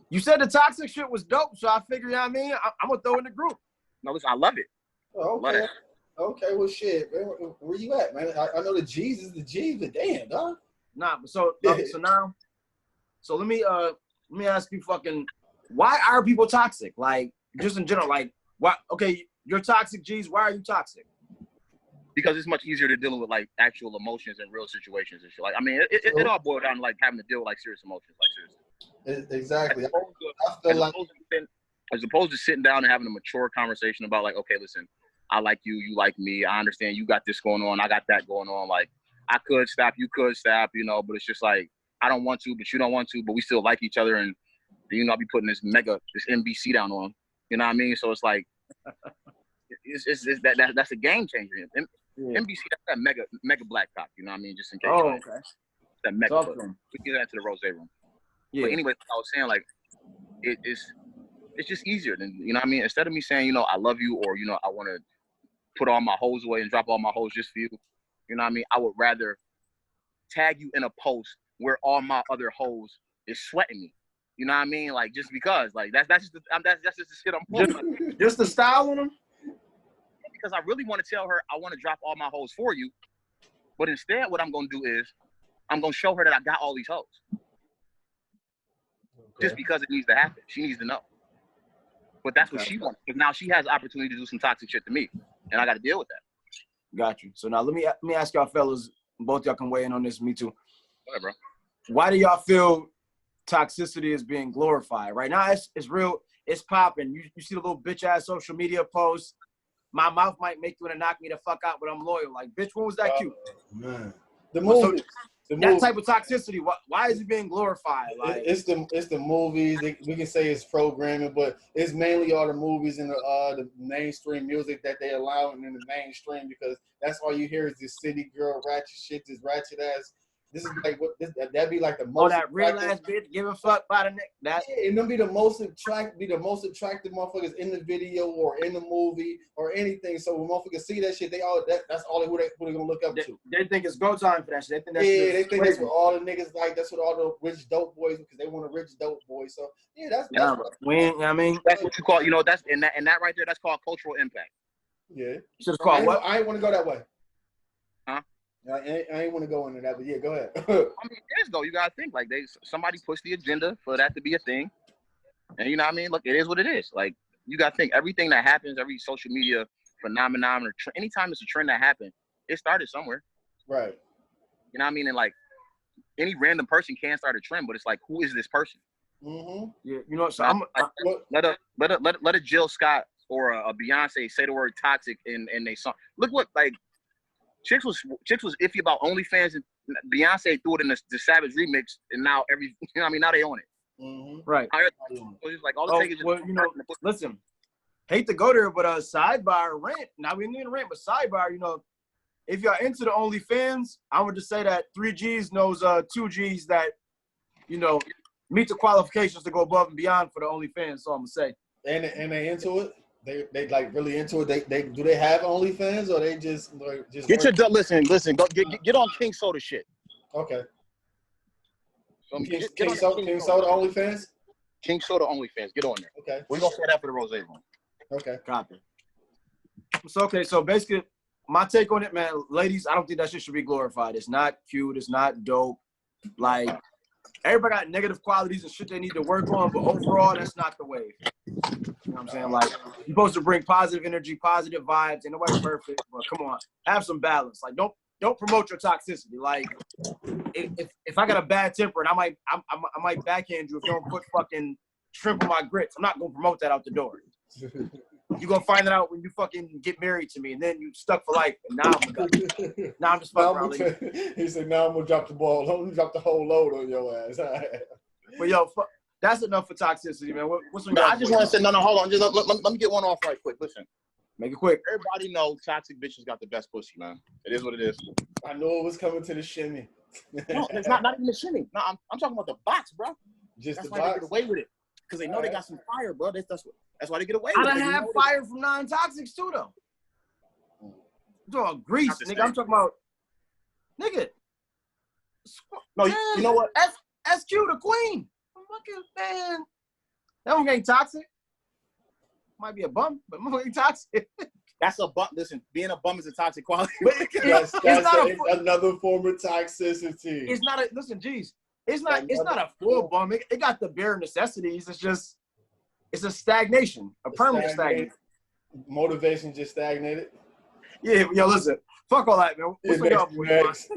you said the toxic shit was dope, so I figured, I'm gonna throw it in the group. No, listen, I love it. Oh, okay. Okay, well, shit, man. Where you at, man? I know the G's is the G's, but damn, dog. Nah, so let me ask you, fucking, why are people toxic? Like, just in general, like, why? Okay, you're toxic, G's. Why are you toxic? Because it's much easier to deal with like actual emotions and real situations and shit. Like, I mean, it all boils down to like having to deal with like serious emotions, like seriously. Exactly. As opposed to sitting down and having a mature conversation about like, okay, listen, I like you, you like me. I understand you got this going on, I got that going on. Like, I could stop, you could stop, you know, but it's just like, I don't want to, but you don't want to, but we still like each other. And, you know, I'll be putting this NBC down on, you know what I mean? So it's like, that's a game changer. NBC, that's that mega black cop, you know what I mean? Just in case. Oh, okay. That mega. We get that to the rose room. Yeah. But anyway, I was saying, like, it's just easier than, you know what I mean? Instead of me saying, you know, I love you, or, you know, I want to put all my hoes away and drop all my hoes just for you, you know what I mean? I would rather tag you in a post where all my other hoes is sweating me. You know what I mean? Like, just because, like, that's just the shit I'm pulling. Just the style on them? Because I really want to tell her I want to drop all my hoes for you, but instead what I'm going to do is I'm going to show her that I got all these hoes. Just because it needs to happen. She needs to know. But that's what she wants. Because now she has the opportunity to do some toxic shit to me, and I got to deal with that. Got you. So now let me ask y'all fellas, both y'all can weigh in on this, me too. Go ahead, bro. Why do y'all feel toxicity is being glorified? Right now, it's real. It's popping. You see the little bitch-ass social media posts. My mouth might make you want to knock me the fuck out, but I'm loyal. Like, bitch, when was that cute? Man. The movie. That type of toxicity, why is it being glorified? Like, it's the movies. We can say it's programming, but it's mainly all the movies and the mainstream music that they allow in the mainstream, because that's all you hear is this city girl ratchet shit, this ratchet ass. This is like that'd be like the most. Oh, that real ass bitch give a fuck by the neck. And them be the most attractive motherfuckers in the video or in the movie or anything. So when motherfuckers see that shit, that's all who they gonna look up to. They think it's go time for that shit. They think that's what all the niggas like. That's what all the rich dope boys, because they want a rich dope boy. So that's you know what I mean, that's what you call, you know, that's and that right there, that's called cultural impact. Yeah, just called what? I ain't want to go that way. Huh? I ain't want to go into that, but yeah, go ahead. I mean, it is though. You gotta think like somebody pushed the agenda for that to be a thing, and you know what I mean. Look, it is what it is. Like, you gotta think everything that happens, every social media phenomenon, or anytime it's a trend that happened, it started somewhere. Right. You know what I mean? And like, any random person can start a trend, but it's like, who is this person? Mm-hmm. Yeah, you know. So let a Jill Scott or a Beyonce say the word toxic in they song. Look what like. Chicks was iffy about OnlyFans, and Beyonce threw it in the Savage remix, and now you know what I mean, now they own it. Mm-hmm. Right. So it's like all it takes is you know, listen, hate to go there, but sidebar rant. Now we need a rant, but sidebar, you know, if y'all into the OnlyFans, I would just say that 3 G's knows 2 G's that, you know, meet the qualifications to go above and beyond for the OnlyFans. So I'm gonna say. And they into it. They like really into it. Do they have OnlyFans, or they just get your listen? Go get on King Soda shit. Okay. King Soda OnlyFans. King Soda OnlyFans. Get on there. Okay. We're gonna say that for the rose room. Okay. Copy. So basically, my take on it, man, ladies, I don't think that shit should be glorified. It's not cute. It's not dope. Like, everybody got negative qualities and shit they need to work on, but overall, that's not the wave. You know what I'm saying? Like, you're supposed to bring positive energy, positive vibes. Ain't nobody perfect, but come on, have some balance. Like, don't promote your toxicity. Like, if I got a bad temper and I might backhand you if you don't put fucking shrimp on my grits, I'm not gonna promote that out the door. You gonna find it out when you fucking get married to me, and then you stuck for life. And now I'm done. Now I'm just fucking around. He said, "Now I'm gonna drop the ball. I'm gonna drop the whole load on your ass." But yo, that's enough for toxicity, man. What's on I just want to say, no, hold on. Just let me get one off right quick. Listen, make it quick. Everybody knows toxic bitches got the best pussy, man. It is what it is. I know it was coming to the shimmy. No, it's not even the shimmy. No, I'm talking about the box, bro. Just that's the why box? They get away with it, because they know they got some fire, bro. That's why they get away I with it. I done have fire from non-toxics too, though. I'm talking about grease, nigga. I'm talking about, nigga. No, you know what? SQ the queen. Fucking man. That one ain't toxic. Might be a bum, but it ain't toxic. That's a bum. Listen, being a bum is a toxic quality. That's another form of toxicity. It's not a listen, geez. It's not a full bum. It got the bare necessities. It's a stagnation, a permanent stagnation. Motivation just stagnated. Yeah, yo, listen. Fuck all that, man. What's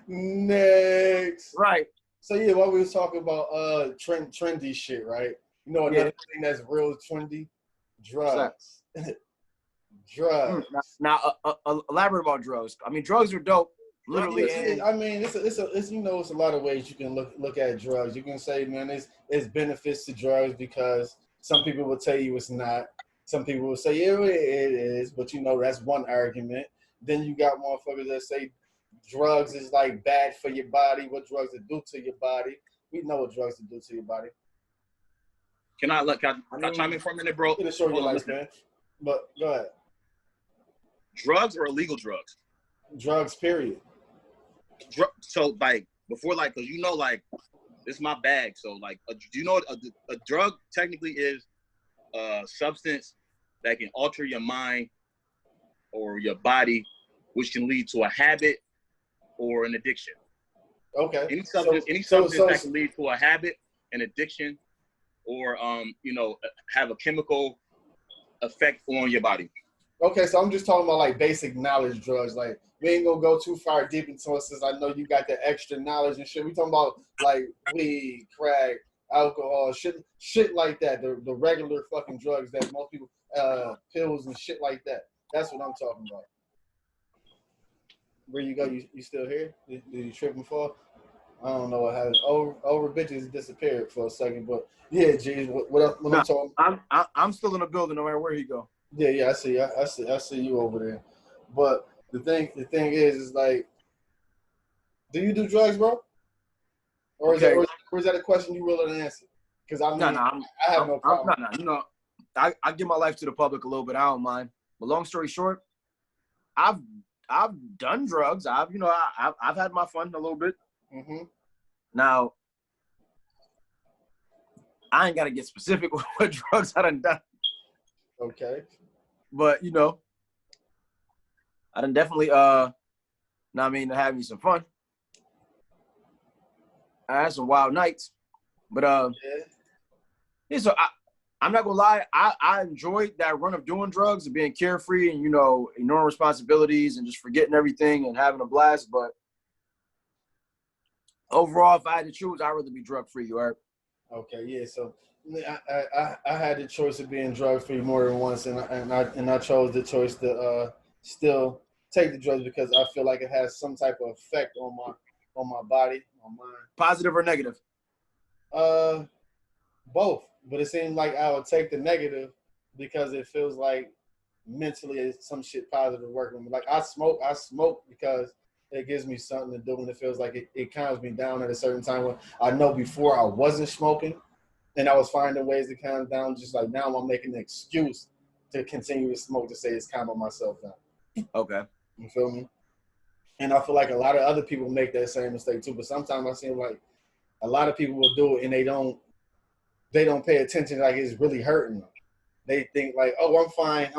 next. Right. So yeah, while we was talking about trendy shit, right? You know another thing that's real trendy? Drugs. Drugs. Now, elaborate about drugs. I mean, drugs are dope. Literally. I mean, it's you know, it's a lot of ways you can look at drugs. You can say, man, it's benefits to drugs because some people will tell you it's not. Some people will say, yeah, it is, but you know, that's one argument. Then you got motherfuckers that say drugs is like bad for your body, what drugs to do to your body. We know what drugs to do to your body. Can I chime in for a minute, bro? It'll show your life, man. But go ahead. Drugs or illegal drugs? Drugs, period. So, like, before, like, because you know, like, it's my bag. So, like, do you know a drug technically is a substance that can alter your mind or your body, which can lead to a habit or an addiction. Okay. Any substance that can lead to a habit, an addiction, or have a chemical effect on your body. Okay, so I'm just talking about like basic knowledge drugs. Like we ain't gonna go too far deep into it since I know you got the extra knowledge and shit. We talking about like weed, crack, alcohol, shit like that. The regular fucking drugs that most people pills and shit like that. That's what I'm talking about. Where you go? You still here? Did you trip and fall? I don't know what happened. Over bitches disappeared for a second, but yeah, geez, what I'm talking? I'm still in the building no matter where he go. Yeah, I see you over there. But the thing is like, do you do drugs, bro? Or is that a question you willing to answer? Because I have no problem. No. You know, I give my life to the public a little bit. I don't mind. But long story short, I've done drugs. I've had my fun a little bit. Mm-hmm. Now, I ain't got to get specific with what drugs I done. Okay. But, I done definitely, have me some fun. I had some wild nights. But, yeah, so I'm not going to lie. I enjoyed that run of doing drugs and being carefree and, ignoring responsibilities and just forgetting everything and having a blast. But overall, if I had to choose, I'd rather be drug-free, you heard? Okay, yeah. So I had the choice of being drug-free more than once, and I chose the choice to still take the drugs because I feel like it has some type of effect on my body, on mind. Positive or negative? Both. But it seems like I would take the negative because it feels like mentally some shit positive working. Like I smoke because it gives me something to do, and it feels like it calms me down at a certain time. When I know before I wasn't smoking, and I was finding ways to calm down. Just like now, I'm making an excuse to continue to smoke to say it's calming myself down. Okay, you feel me? And I feel like a lot of other people make that same mistake too. But sometimes I seem like a lot of people will do it, and they don't pay attention. Like it's really hurting them. They think like, oh, I'm fine.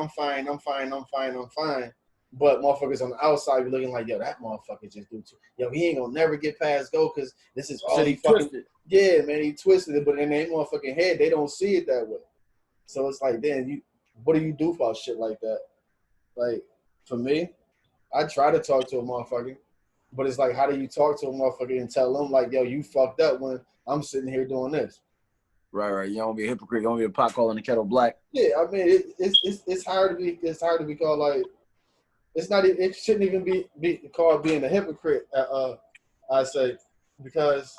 But motherfuckers on the outside be looking like, yo, that motherfucker just do too. Yo, he ain't gonna never get past go because this is all he fucking. Yeah, man, he twisted it, but in their motherfucking head, they don't see it that way. So it's like, then what do you do about shit like that? Like, for me, I try to talk to a motherfucker, but it's like, how do you talk to a motherfucker and tell them like, yo, you fucked up when I'm sitting here doing this? Right. You don't be a hypocrite. You don't be a pot calling the kettle black. Yeah, I mean, it's hard to be called like. It's not. It shouldn't even be called being a hypocrite. I say, because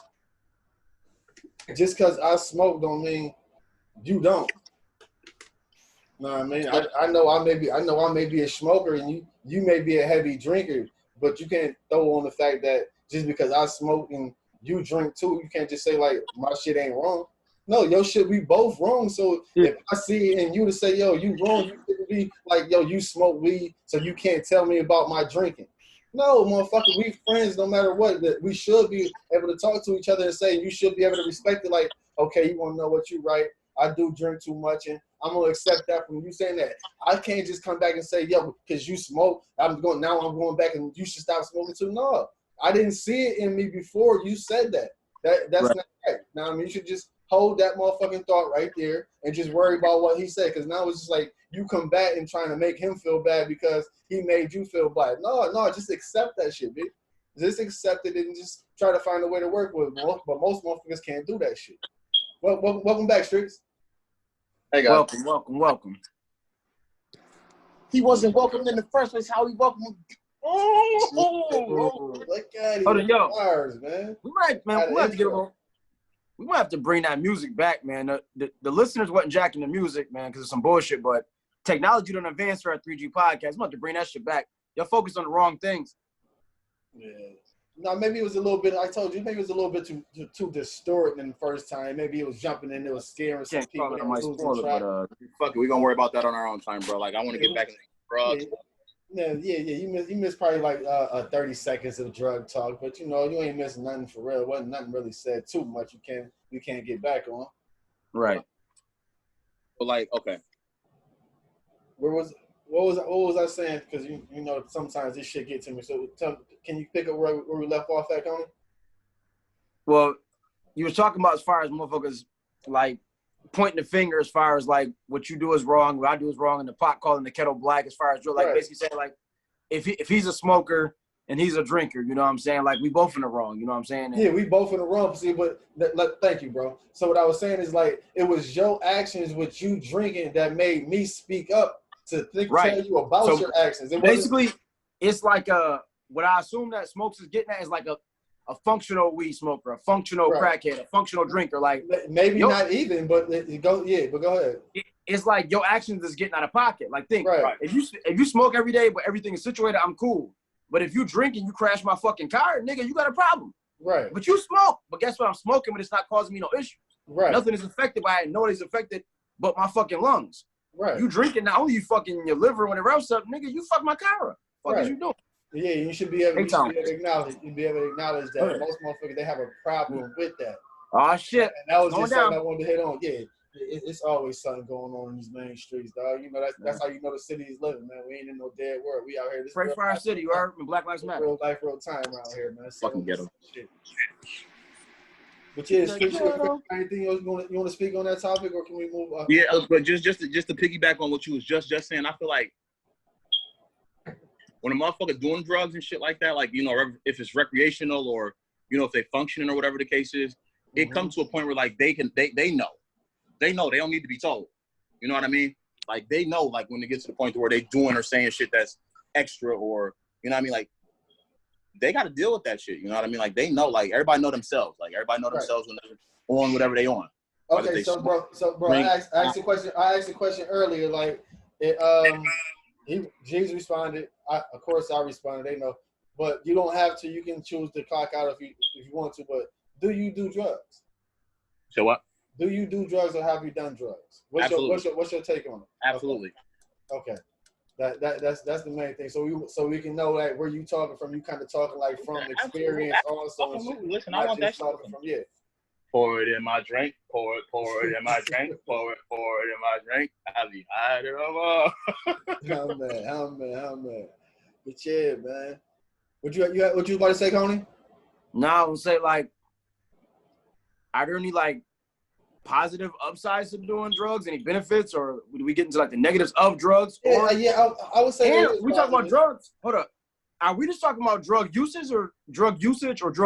just because I smoke don't mean you don't. Know what I mean? I know I may be a smoker and you may be a heavy drinker, but you can't throw on the fact that just because I smoke and you drink too, you can't just say like my shit ain't wrong. No, your shit we both wrong. So if I see it in you to say, yo, you wrong, you shouldn't be like, yo, you smoke weed, so you can't tell me about my drinking. No, motherfucker, we friends no matter what. That we should be able to talk to each other and say you should be able to respect it. Like, okay, you want to know what you right? I do drink too much, and I'm gonna accept that from you saying that. I can't just come back and say, yo, because you smoke, I'm going back and you should stop smoking too. No, I didn't see it in me before you said that. That's right. Not right. Now, I mean, you should just hold that motherfucking thought right there and just worry about what he said. Because now it's just like you combat and trying to make him feel bad because he made you feel bad. No, just accept that shit, bitch. Just accept it and just try to find a way to work with it. But most motherfuckers can't do that shit. Welcome back, Strix. Hey, guys. Welcome. He wasn't welcomed in the first place. How he welcomed him? Look at him. Hold on, yo. Flowers, man. We might have to bring that music back, man. The listeners wasn't jacking the music, man, because it's some bullshit. But technology done advanced for our 3G podcast. We have to bring that shit back. Y'all focus on the wrong things. Yeah. No, maybe it was a little bit. I told you, maybe it was a little bit too distorted than the first time. Maybe it was jumping in, it was scaring some people. Fuck it, we gonna worry about that on our own time, bro. Like I want to get back in drugs. Yeah. You missed probably like 30 seconds of drug talk, but you ain't missing nothing for real. Wasn't nothing really said too much. You can't get back on. Right. But like, okay. What was I saying? Because you know sometimes this shit get to me. So can you pick up where we left off at, Coney? Well, you was talking about as far as motherfuckers like pointing the finger as far as like what you do is wrong, what I do is wrong, and the pot calling the kettle black as far as like right. Basically saying like if he's a smoker and he's a drinker, you know what I'm saying? Like we both in the wrong, you know what I'm saying? And, yeah, we both in the wrong. See, but thank you, bro. So what I was saying is like it was your actions with you drinking that made me speak up to tell you about your actions. It's like what I assume that smokes is getting at is like a functional weed smoker, a functional crackhead, a functional drinker. Like maybe not even, but go ahead. It's like your actions is getting out of pocket. Like think, if you smoke every day, but everything is situated, I'm cool. But if you drink and you crash my fucking car, nigga, you got a problem. Right. But you smoke. But guess what? I'm smoking, but it's not causing me no issues. Right. Nothing is affected by it. Nobody's affected but my fucking lungs. Right. You drinking, not only you fucking your liver and whatever else up, nigga, you fuck my car up. What is you doing? Yeah, you should be able to acknowledge that most motherfuckers, they have a problem with that. Oh, shit. And that was just something I wanted to hit on. Yeah, it's always something going on in these main streets, dog. You know, that's how you know the city is living, man. We ain't in no dead world. We out here. Pray for our city, you heard? Black Lives Matter. Real life, real time around here, man. Fucking ghetto. But yeah, anything else you want to speak on that topic, or can we move on? Yeah, but just to piggyback on what you was just saying, I feel like when a motherfucker doing drugs and shit like that, like, you know, if it's recreational or, you know, if they functioning or whatever the case is, it comes to a point where like they know they don't need to be told. You know what I mean? Like they know, like when it gets to the point where they doing or saying shit that's extra or, you know what I mean? Like they got to deal with that shit. You know what I mean? Like they know, like everybody know themselves. Like everybody know themselves when they're on whatever they on. Okay, so bro, I asked a question. I asked a question earlier. Like, G's responded. Of course, I responded. They know, but you don't have to. You can choose to clock out if you want to. But do you do drugs? So what? Do you do drugs or have you done drugs? What's your take on it? Absolutely. Okay. That's the main thing. So we can know like where you talking from. You kind of talking like from experience also. Absolutely. Listen, I want that shit from. Pour it in my drink. Pour it in my drink. Pour it in my drink. I'll be high to How man. But yeah, man. What you about to say, Coney? No, I would say like, are there any like positive upsides to doing drugs? Any benefits, or do we get into like the negatives of drugs? I would say. We talk about drugs. Hold up. Are we just talking about drug usage or drug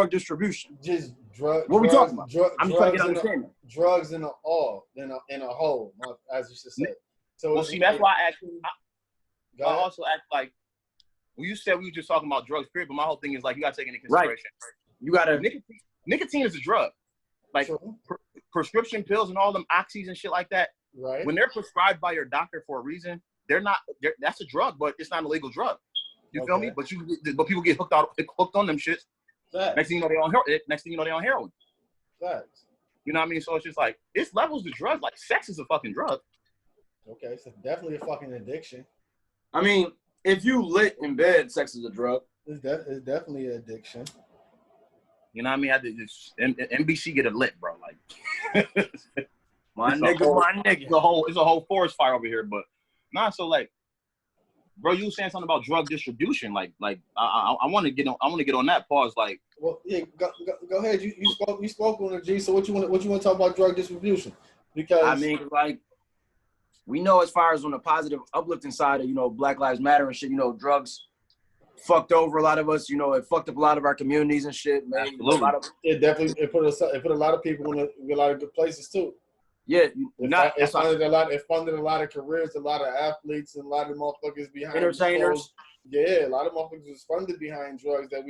distribution? Just Drug, What are we talking about? I'm just trying to get understanding. Drugs in a whole, as you should say. Yeah. So well, see, that's why I also act like. Well, you said we were just talking about drugs, period. But my whole thing is like you got to take into consideration. Right. You got to nicotine is a drug. Like prescription pills and all them oxys and shit like that. Right. When they're prescribed by your doctor for a reason, that's a drug, but it's not a legal drug. You feel me? But people get hooked on them shits. Facts. Next thing you know, they on heroin. Facts. You know what I mean? So it's just like it's levels to drugs. Like sex is a fucking drug. Okay, so definitely a fucking addiction. I mean, if you lit in bed, sex is a drug. It's definitely an addiction. You know what I mean? NBC get it lit, bro. Like my nigga. It's a whole forest fire over here, but nah. So like, bro, you were saying something about drug distribution. Like I want to get on that pause. Like, well, yeah, go ahead. You spoke on it, G. So what you want to talk about drug distribution? Because I mean, like, we know as far as on the positive uplifting side of Black Lives Matter and shit, drugs fucked over a lot of us. It fucked up a lot of our communities and shit. Man, it definitely put a lot of people in a lot of good places too. Yeah, it funded a lot of careers, a lot of athletes, and a lot of motherfuckers behind entertainers. Yeah, a lot of motherfuckers was funded behind drugs that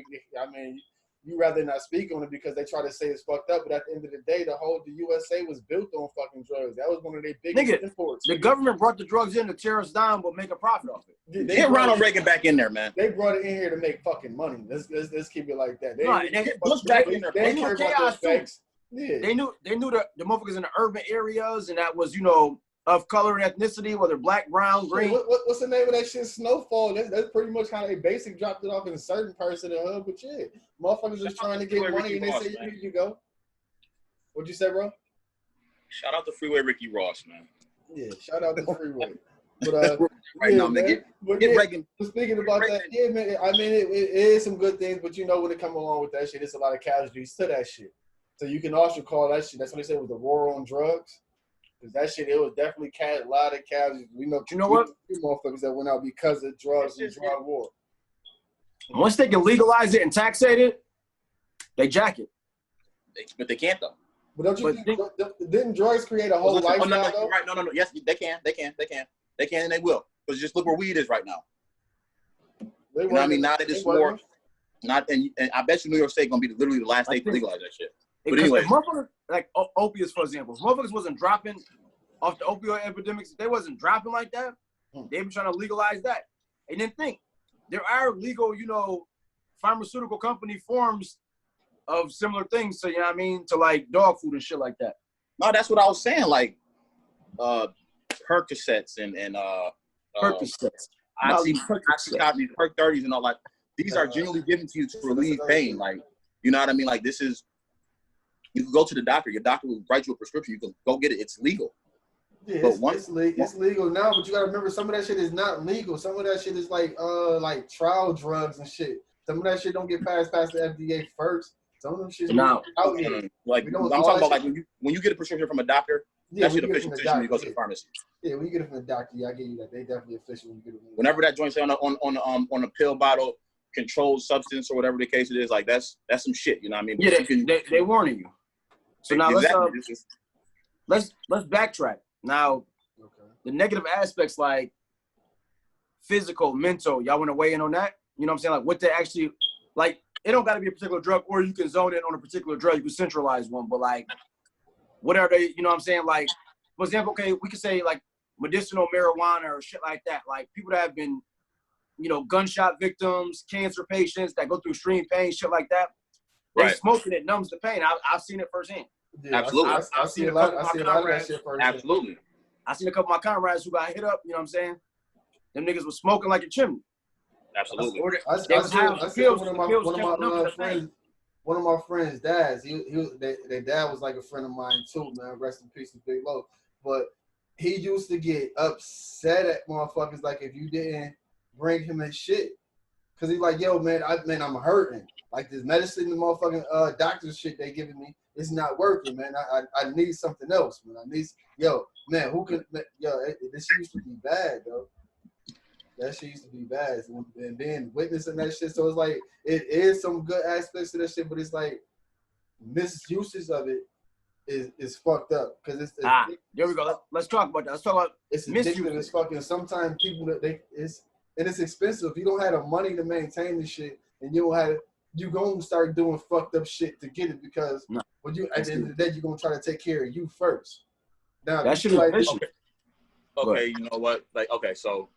you rather not speak on it because they try to say it's fucked up, but at the end of the day, the USA was built on fucking drugs. That was one of their biggest imports. The government brought the drugs in to tear us down, but make a profit off it. Get Ronald Reagan back in there, man. They brought it in here to make fucking money. Let's keep it like that. They knew chaos too. Yeah. They knew the motherfuckers in the urban areas, and that was of color and ethnicity, whether black, brown, green. What's the name of that shit? Snowfall. That's pretty much how they basically dropped it off in a certain person in the hood. But yeah, motherfuckers just trying to get money, and they say, "Here you go." What'd you say, bro? Shout out to Freeway Ricky Ross, man. Yeah, shout out to Freeway. But now, man. Get Reagan. Speaking about that, yeah, man. I mean, it is some good things, but when it come along with that shit, it's a lot of casualties to that shit. So you can also call that shit. That's what they said was the war on drugs. Because that shit, it was definitely a lot of casualties. We know what? Two motherfuckers that went out because of drugs and drug war. Once they can legalize it and taxate it, they jack it. But they can't though. But don't you think, didn't drugs create a whole lifestyle though? Right, no. Yes, they can, and they will. Because just look where weed is right now. You know what I mean? Now that it's more, and I bet you New York State gonna be literally the last state to legalize that shit. But anyway, motherfuckers, like opiates, for example, if motherfuckers wasn't dropping off the opioid epidemics, if they wasn't dropping like that, they've been trying to legalize that. And then think, there are legal, pharmaceutical company forms of similar things. So, to like dog food and shit like that. No, that's what I was saying. Like, Percocets and Percocets. Oxycontin, Perc 30s and all that. These are genuinely given to you to relieve pain. Like, you know what I mean? Like, this is. You can go to the doctor. Your doctor will write you a prescription. You can go get it. It's legal. Yeah, it's legal now, but you gotta remember some of that shit is not legal. Some of that shit is like trial drugs and shit. Some of that shit don't get passed the FDA first. Some of them shit out here. Like I'm talking about like when you get a prescription from a doctor, that shit official when you go to the pharmacy. Yeah, when you get it from the doctor, I get you that. They definitely official when you get it. Whenever that joint say on a pill bottle, controlled substance or whatever the case it is, like that's some shit. You know what I mean? Yeah, they warning you. So now let's backtrack. Now, the negative aspects like physical, mental, y'all want to weigh in on that? You know what I'm saying? Like what they actually, like it don't got to be a particular drug, or you can zone in on a particular drug. You can centralize one, but like what are they? You know what I'm saying? Like for example, okay, we could say like medicinal marijuana or shit like that. Like people that have been, gunshot victims, cancer patients that go through extreme pain, shit like that. They smoking it numbs the pain. I've seen it firsthand. Yeah, absolutely. I've seen a lot of that shit firsthand. Absolutely. I seen a couple of my comrades who got hit up. You know what I'm saying? Them niggas was smoking like a chimney. Absolutely. I see one of my friends' dads. Their dad was like a friend of mine too, man. Rest in peace to Big Low. But he used to get upset at motherfuckers like if you didn't bring him his shit. Cause he's like, yo, man, I'm hurting. Like this medicine, the motherfucking doctor's shit they giving me, it's not working, man. I need something else, man. This shit used to be bad, though. That shit used to be bad. And then witnessing that shit, so it's like it is some good aspects to that shit, but it's like misuses of it is fucked up because it's there we go. Let's talk about that. Let's talk about it's misuse. addictive as fucking. Sometimes people it's expensive. If you don't have the money to maintain this shit, and you don't have you gonna start doing fucked up shit to get it because when you at the end of the day you're gonna try to take care of you first. Now that shit is like vicious. Okay, you know what? Like, okay, so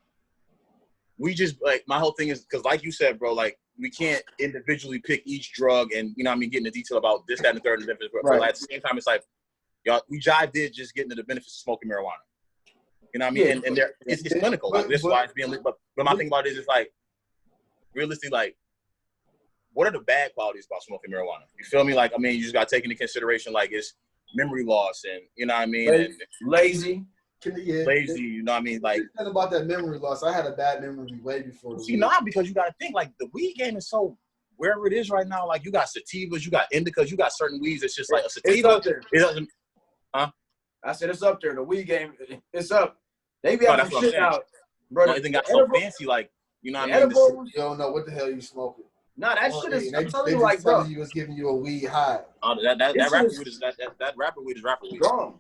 we just like my whole thing is because, like you said, bro, like we can't individually pick each drug and get into detail about this, that, and the third, and the benefits. But like, at the same time, it's like y'all, we did just get into the benefits of smoking marijuana. You know what I mean? And it's clinical. Like this is why it's being. But my thing about it is like realistically, like what are the bad qualities about smoking marijuana? You feel me? Like I mean, you just got to take into consideration like it's memory loss and you know what I mean, and lazy. Lazy, you know what I mean? Like about that memory loss. I had a bad memory way before. See, not because you got to think like the weed game is so wherever it is right now. Like you got sativas, you got indicas, you got certain weeds. It's just like a sativa. It's up there. It doesn't. Huh? I said it's up there. The weed game, it's up. They be having shit out, bro. Everything got so fancy, like you know what I mean. You don't know what the hell you smoking. Nah, that shit is. I'm telling you, like, bro, you was giving you a weed high. That rapper weed is that rapper weed is rapper weed. Wrong.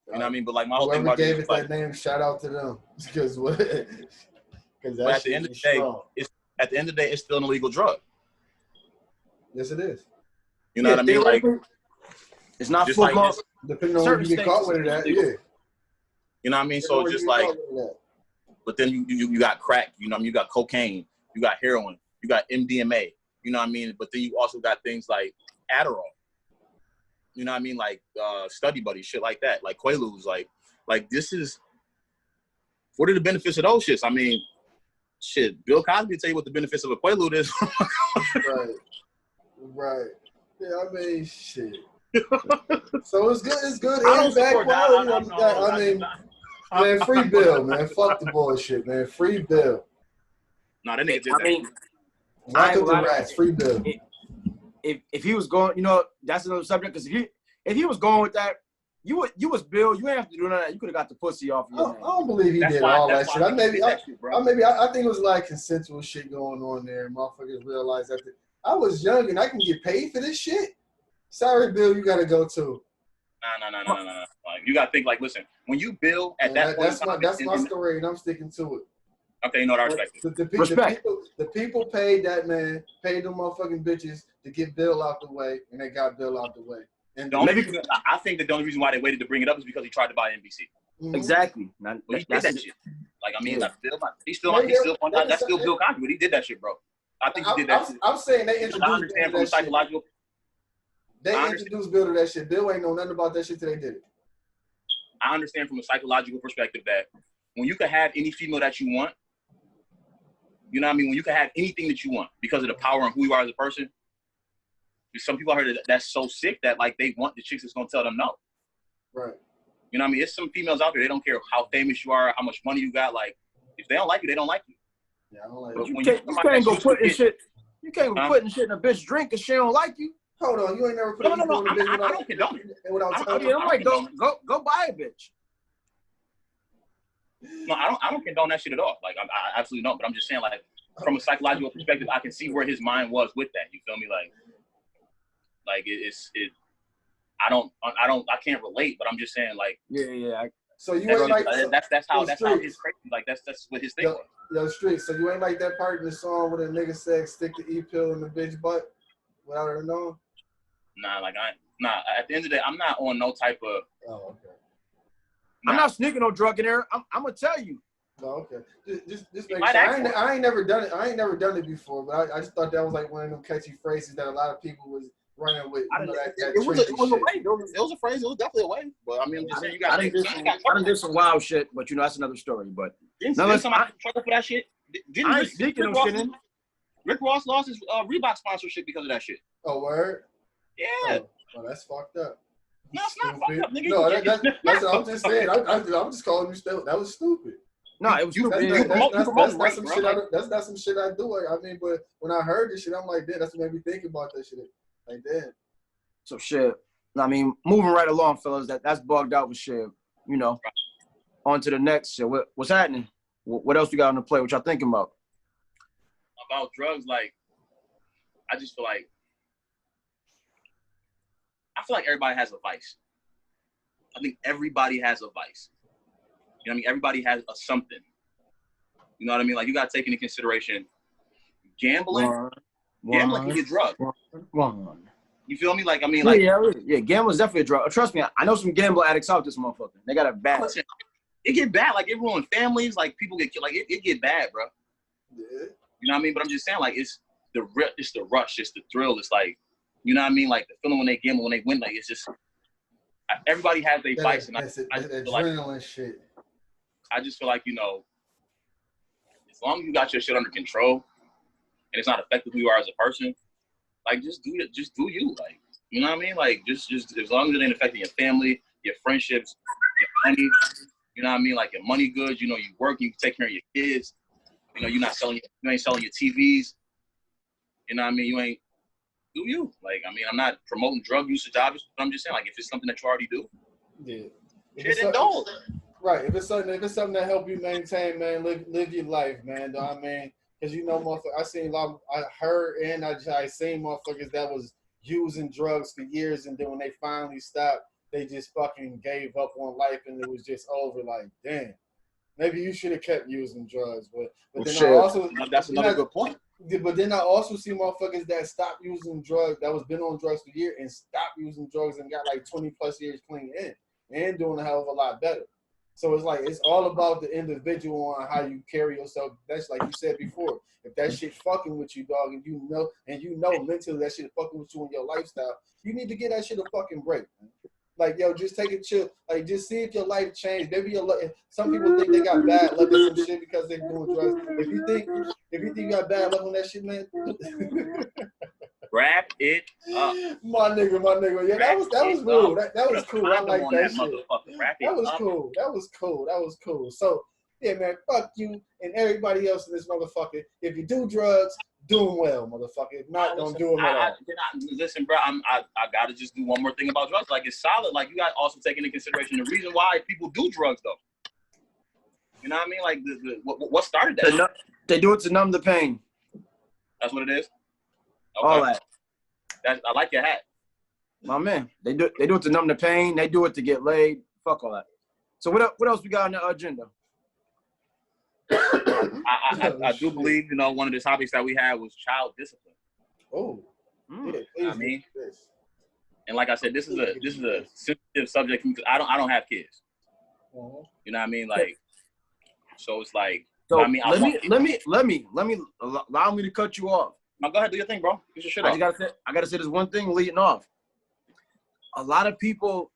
You know what I mean? But like my whole thing about gave it that name, shout out to them. Because what? Because at the end of the day, it's still an illegal drug. Yes, it is. You know what I mean? Like it's not full like depending on where you get caught with it at, yeah. You know what I mean? So it's just like, but then you got crack. You know what I mean? You got cocaine. You got heroin. You got MDMA. You know what I mean? But then you also got things like Adderall. You know what I mean? Like study buddy, shit like that, like Quaaludes, like this is. What are the benefits of those shits? I mean, shit. Bill Cosby will tell you what the benefits of a Quaalude is. Right. Yeah, I mean, shit. So it's good. It's good. I don't support that. I mean, man, free Bill, man. Fuck the bullshit, man. Free Bill. No, that nigga did that. I mean, I took the rats. Free Bill. If he was going, that's another subject. Because if he was going with that, you was Bill. You ain't have to do none of that. You could have got the pussy off your name. I don't believe he did all that shit. I think it was like consensual shit going on there. Motherfuckers realized that I was young and I can get paid for this shit. Sorry, Bill, you gotta go too. No. Like, you gotta think like, listen, when you bill at that point, that's my story, and I'm sticking to it. Okay, you know what I respect. The people paid that man, paid them motherfucking bitches to get Bill out the way, and they got Bill out the way. And I think the only reason why they waited to bring it up is because he tried to buy NBC. Mm-hmm. Exactly. Well, he did that shit. Like I mean, he's still that's still Bill Cosby, but he did that shit, bro. I think he did that shit. I'm saying they introduced. I understand from a psychological. They introduced Bill to that shit. Bill ain't know nothing about that shit till they did it. I understand from a psychological perspective that when you can have any female that you want, you know what I mean? When you can have anything that you want because of the power and who you are as a person, some people I heard that's so sick that like they want the chicks that's gonna tell them no. Right. You know what I mean? There's some females out there, they don't care how famous you are, how much money you got. Like, if they don't like you, they don't like you. Yeah, I don't like you. Can't go putting shit. You can't go putting shit in a bitch drink because she don't like you. Hold on, you ain't never put no. I don't condone it. I'm like, go buy a bitch. No, I don't condone that shit at all. Like, I absolutely don't. But I'm just saying, like, from a psychological perspective, I can see where his mind was with that. You feel me? Like I can't relate, but I'm just saying, like, yeah. So you ain't like that's how his crazy. Like that's what his thing was. Yo, Street. So you ain't like that part in the song where the nigga said stick the E-pill in the bitch butt without her knowing? Nah, at the end of the day, I'm not on no type of. Oh, okay. I'm not sneaking no drug in there. I'm gonna tell you. Oh, okay. Just make sure. I ain't never done it. I ain't never done it before, but I just thought that was like one of them catchy phrases that a lot of people was running with. It was a way. It was a phrase. It was definitely a way. But I mean, I'm just saying, I done did some wild shit, but that's another story. But didn't somebody trouble for that shit? Rick Ross lost his Reebok sponsorship because of that shit. Oh, word? Yeah. Oh, that's fucked up. No, it's not fucked up, nigga. No, that's what I'm just saying. I'm just calling you stupid. That was stupid. No, it was stupid. That's not some shit I do. I mean, but when I heard this shit, I'm like, damn, that's what made me think about that shit. Like, damn. So shit. I mean, moving right along, fellas. That's bugged out with shit. On to the next shit. What's happening? What else we got on the play? What y'all thinking about? About drugs, like, I just feel like feel like everybody has a vice. I think everybody has a vice. You know what I mean? Everybody has a something. You know what I mean? Like, you got to take into consideration gambling. Gambling can be a drug. You feel me? Like, I mean, like. Yeah, gambling's definitely a drug. Trust me, I know some gamble addicts out this motherfucker. They got a bad. Listen, it get bad. Like, it ruins families. Like, people get killed. Like, it get bad, bro. Yeah. You know what I mean? But I'm just saying, like, it's the rush, it's the thrill. It's like, you know what I mean? Like, the feeling when they gamble, when they win, like, it's just, everybody has their vice. And I just feel like, shit. I just feel like, you know, as long as you got your shit under control and it's not affecting who you are as a person, like, just do you. Like, you know what I mean? Like, just as long as it ain't affecting your family, your friendships, your money, you know what I mean? Like, your money good, you know, you work, you take care of your kids, you know, you ain't selling your TVs, you know what I mean? You ain't, do you. Like, I mean, I'm not promoting drug usage, obviously, but I'm just saying, like, if it's something that you already do, shit, indulge. Right. If it's something that help you maintain, man, live your life, man. Know what I mean? Because, you know, motherfuckers, I heard and I seen motherfuckers that was using drugs for years, and then when they finally stopped, they just fucking gave up on life, and it was just over. Like, damn, maybe you should have kept using drugs. But then I also, that's another good point. But then I also see motherfuckers that stopped using drugs, that was been on drugs for years, and stopped using drugs and got like 20 plus years clean in and doing a hell of a lot better. So it's like, it's all about the individual on how you carry yourself. That's like you said before. If that shit fucking with you, dog, and you know mentally that shit fucking with you in your lifestyle, you need to get that shit a fucking break, man. Like, yo, just take it chill. Like, just see if your life changed. Maybe some people think they got bad luck or some shit because they're doing drugs. If you think you got bad luck on that shit, man, wrap it up. My nigga. Yeah, that was real. That was cool. I like that shit. That was cool. So, yeah, man, fuck you and everybody else in this motherfucker. If you do drugs, do them well, motherfucker. If not, don't do them at all. Listen, bro, I got to just do one more thing about drugs. Like, it's solid. Like, you got to also take into consideration the reason why people do drugs, though. You know what I mean? Like, what started that? They do it to numb the pain. That's what it is? Okay. All that. I like your hat. My man. They do it to numb the pain. They do it to get laid. Fuck all that. So what else we got on the agenda? I do believe, you know, one of the topics that we had was child discipline. Oh, yeah, I mean, and like I said, this is a sensitive subject because I don't have kids. You know what I mean? Like, so it's like, so I mean, let me allow me to cut you off. No, go ahead, do your thing, bro. Get your shit off. I gotta say this one thing leading off. A lot of people,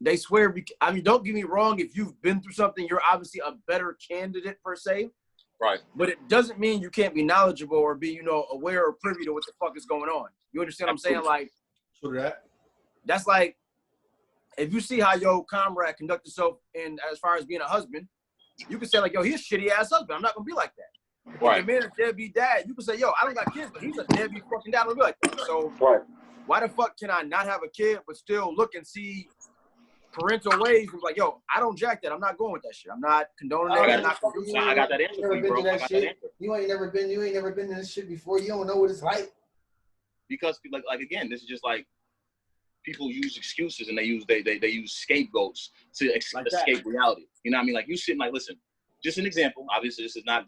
they swear, I mean, don't get me wrong, if you've been through something, you're obviously a better candidate per se. Right. But it doesn't mean you can't be knowledgeable or be, you know, aware or privy to what the fuck is going on. You understand what I'm saying? Like, that's like, if you see how your comrade conduct himself in as far as being a husband, you can say like, yo, he's a shitty ass husband. I'm not gonna be like that. Right. If the man is deadbeat dad, you can say, yo, I don't got kids, but he's a deadbeat fucking dad. I'm gonna be like that. So why the fuck can I not have a kid but still look and see parental ways and be like, yo, I don't jack that. I'm not going with that shit. I'm not condoning that. I got that answer for you, bro. You ain't never been in this shit before. You don't know what it's like. Because like again, this is just like people use excuses and they use scapegoats to escape reality. You know what I mean? Like, you sitting like, listen, just an example. Obviously, this is not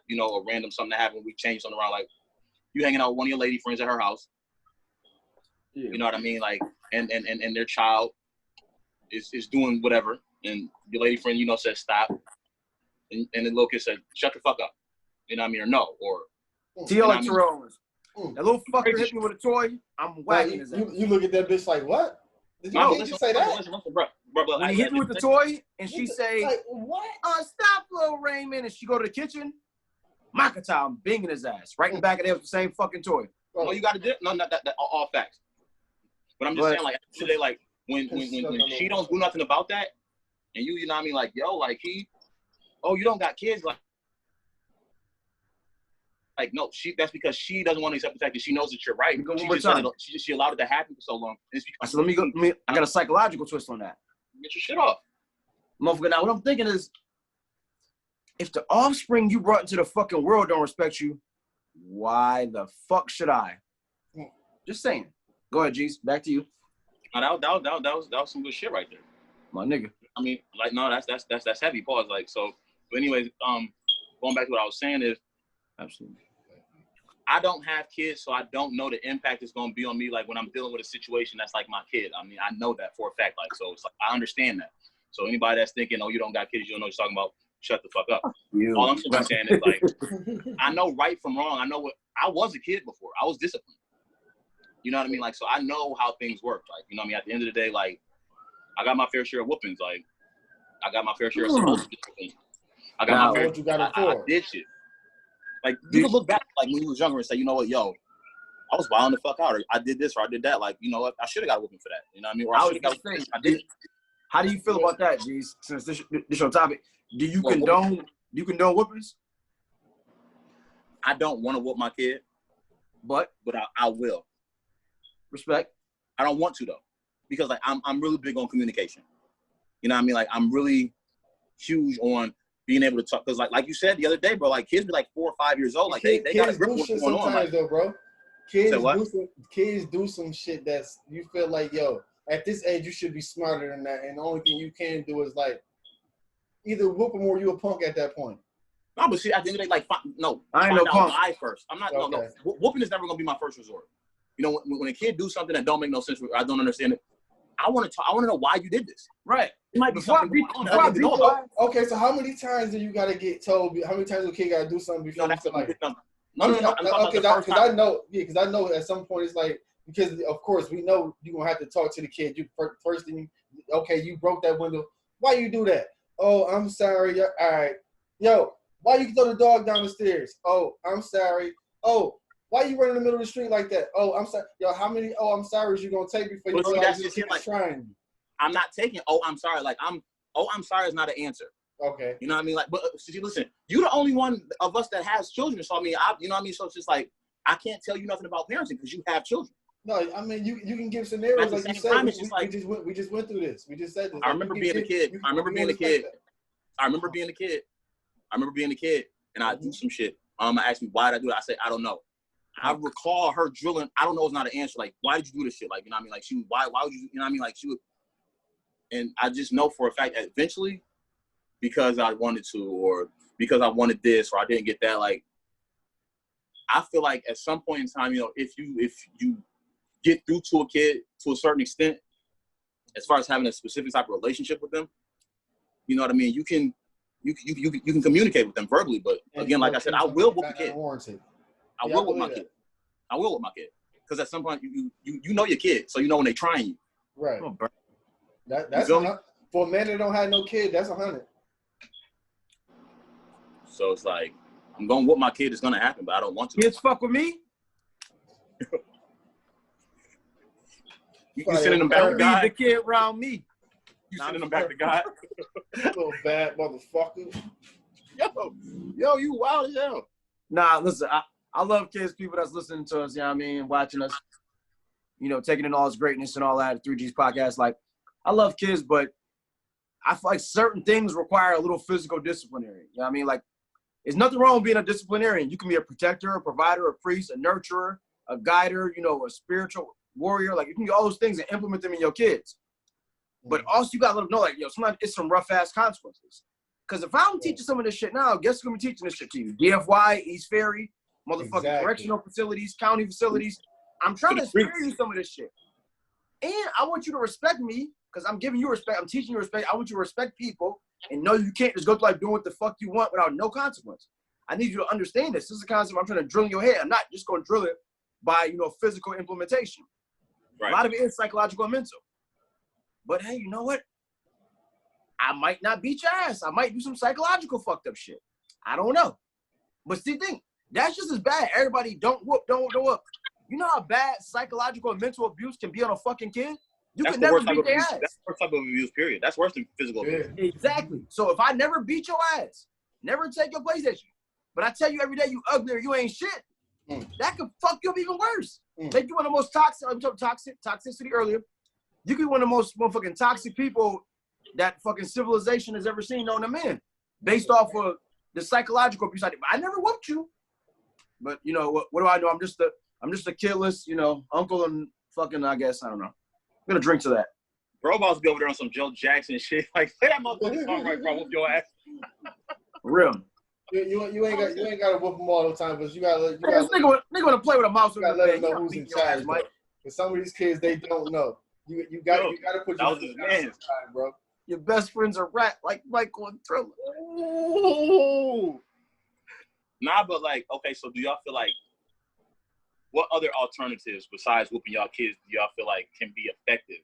you know, a random something that happened. We changed something around. Like, you hanging out with one of your lady friends at her house. Yeah. You know what I mean? Like, and their child is doing whatever, and your lady friend, you know, says stop, and the little kid said, shut the fuck up. You know what I mean? Or no, or like Terrell. That little fucker hit me with a toy, I'm whacking his ass. You look at that bitch like, what? Did you say that? Listen, bro, when he hit me with the toy, and she say, like, what? Stop, little Raymond, and she go to the kitchen, Makata, I'm binging his ass right in the back of there with the same fucking toy. No, you got to do no, not that all facts. But I'm just saying, like, today, like, when she don't do nothing about that, and you know what I mean, like, yo, like, you don't got kids, like no, that's because she doesn't want to accept the fact that she knows that you're right. She allowed it to happen for so long. So I got a psychological twist on that. Get your shit off. Motherfucker, now what I'm thinking is, if the offspring you brought into the fucking world don't respect you, why the fuck should I? Just saying. Go ahead, G's. Back to you. No, that was some good shit right there. My nigga. I mean, like, no, that's heavy. Pause. Like, so. But anyways, going back to what I was saying is, absolutely. I don't have kids, so I don't know the impact it's gonna be on me. Like when I'm dealing with a situation that's like my kid. I mean, I know that for a fact. Like, so it's like I understand that. So anybody that's thinking, oh, you don't got kids, you don't know what you're talking about, shut the fuck up. All I'm saying is like, I know right from wrong. I know what I was a kid before. I was disciplined. You know what I mean? Like, so I know how things work. Like, you know what I mean? At the end of the day, like, I got my fair share of whoopings. Like, I got my fair share of supposed discipline. I got my fair share. I did shit. Like, you can look back, like, when you was younger and say, you know what, yo, I was wilding the fuck out, or I did this, or I did that. Like, you know what, I should have got a whooping for that. You know what I mean? Or I should have got a whooping. I did. How do you feel about that, G's? Since this your topic, do you condone whoopings? I don't want to whoop my kid, but I will. Respect. I don't want to though, because like I'm really big on communication. You know what I mean? Like I'm really huge on being able to talk, because like you said the other day, bro, like kids be like 4 or 5 years old, like they got a grip what's going on. Like, though, bro. Kids do some shit that's you feel like, yo, at this age you should be smarter than that, and the only thing you can do is like either whoop them or you a punk at that point. No, but see, at the end of the day, like I ain't no punk. Why first. I'm not. Okay. No. Whooping is never gonna be my first resort. You know, when a kid do something that don't make no sense, I don't understand it. I want to talk. I want to know why you did this. Right. It might be something. Okay, so how many times do you gotta get told? How many times a kid gotta do something before you feel like? No. Because I know at some point it's like, because of course we know you're gonna have to talk to the kid. You first thing, okay, you broke that window. Why you do that? Oh, I'm sorry. All right, yo, why you throw the dog down the stairs? Oh, I'm sorry. Oh, why you run in the middle of the street like that? Oh, I'm sorry. Yo, how many I'm sorry you gonna take before you realize this kid is trying you? I'm not taking I'm sorry. Like I'm sorry is not an answer. Okay. You know what I mean? Like, but listen, you're the only one of us that has children. So I mean, you know what I mean? So it's just like I can't tell you nothing about parenting because you have children. No, I mean you can give scenarios like you said. We just went through this. We just said this. I remember being a kid. I remember being a kid, and I do some shit. Mama asked me why did I do it. I said I don't know. I recall her drilling. I don't know. It's not an answer. Like, why did you do this shit? Like, you know what I mean? Like, why would you? You know what I mean? Like, she would. And I just know for a fact that eventually, because I wanted to, or because I wanted this, or I didn't get that. Like, I feel like at some point in time, you know, if you get through to a kid to a certain extent, as far as having a specific type of relationship with them, you know what I mean? You can communicate with them verbally, but again, like I said, I will whoop the kid. I will with my kid. I will with my kid. Because at some point, you know your kid, so you know when they trying you. Right. That's for a man that don't have no kid, that's 100. So it's like, I'm going to whoop my kid. It's going to happen, but I don't want to. Kids fuck with me? You sending them back to God? Leave the kid around me. You sending them back to God? Little bad motherfucker. Yo, you wild as hell. Nah, listen, I love kids, people that's listening to us, you know what I mean, watching us, you know, taking in all this greatness and all that, 3G's podcast. Like, I love kids, but I feel like certain things require a little physical disciplinary. You know what I mean? Like, there's nothing wrong with being a disciplinarian. You can be a protector, a provider, a priest, a nurturer, a guider, you know, a spiritual warrior. Like, you can do all those things and implement them in your kids. But also, you got to let them know, like, yo, sometimes it's some rough-ass consequences. Because if I don't teach you some of this shit now, guess who's going to be teaching this shit to you? DFY, East Ferry, motherfucking correctional facilities, county facilities. I'm trying to spare you some of this shit. And I want you to respect me because I'm giving you respect. I'm teaching you respect. I want you to respect people and know you can't just go through life doing what the fuck you want without no consequence. I need you to understand this. This is a concept I'm trying to drill in your head. I'm not just going to drill it by, you know, physical implementation. Right. A lot of it is psychological and mental. But hey, you know what? I might not beat your ass. I might do some psychological fucked up shit. I don't know. But see, think, that's just as bad. Everybody don't whoop. You know how bad psychological and mental abuse can be on a fucking kid? You can never beat their ass. That's the worst type of abuse, period. That's worse than physical abuse. Exactly. So if I never beat your ass, never take your PlayStation, but I tell you every day you ugly or you ain't shit, that could fuck you up even worse. Make you one of the most toxic, I'm talking toxicity earlier. You could be one of the most motherfucking toxic people that fucking civilization has ever seen known to men, based off of the psychological abuse. I never whooped you, but you know what do I know? I'm just a kidless, you know, uncle and fucking, I guess, I don't know. gonna drink to that. Bro about to be over there on some Joe Jackson shit. Like, play that motherfucking song right, bro. Whoop your ass. For real. You ain't got to whoop them all the time, but you got to. This nigga wanna play with a mouse. You got to let them know who's in charge, Mike. Because some of these kids, they don't know. You got to put your foot down sometime, bro. Your best friend's a rat like Michael and Thriller. Ooh. Nah, but like, okay, so do y'all feel like what other alternatives besides whooping y'all kids do y'all feel like can be effective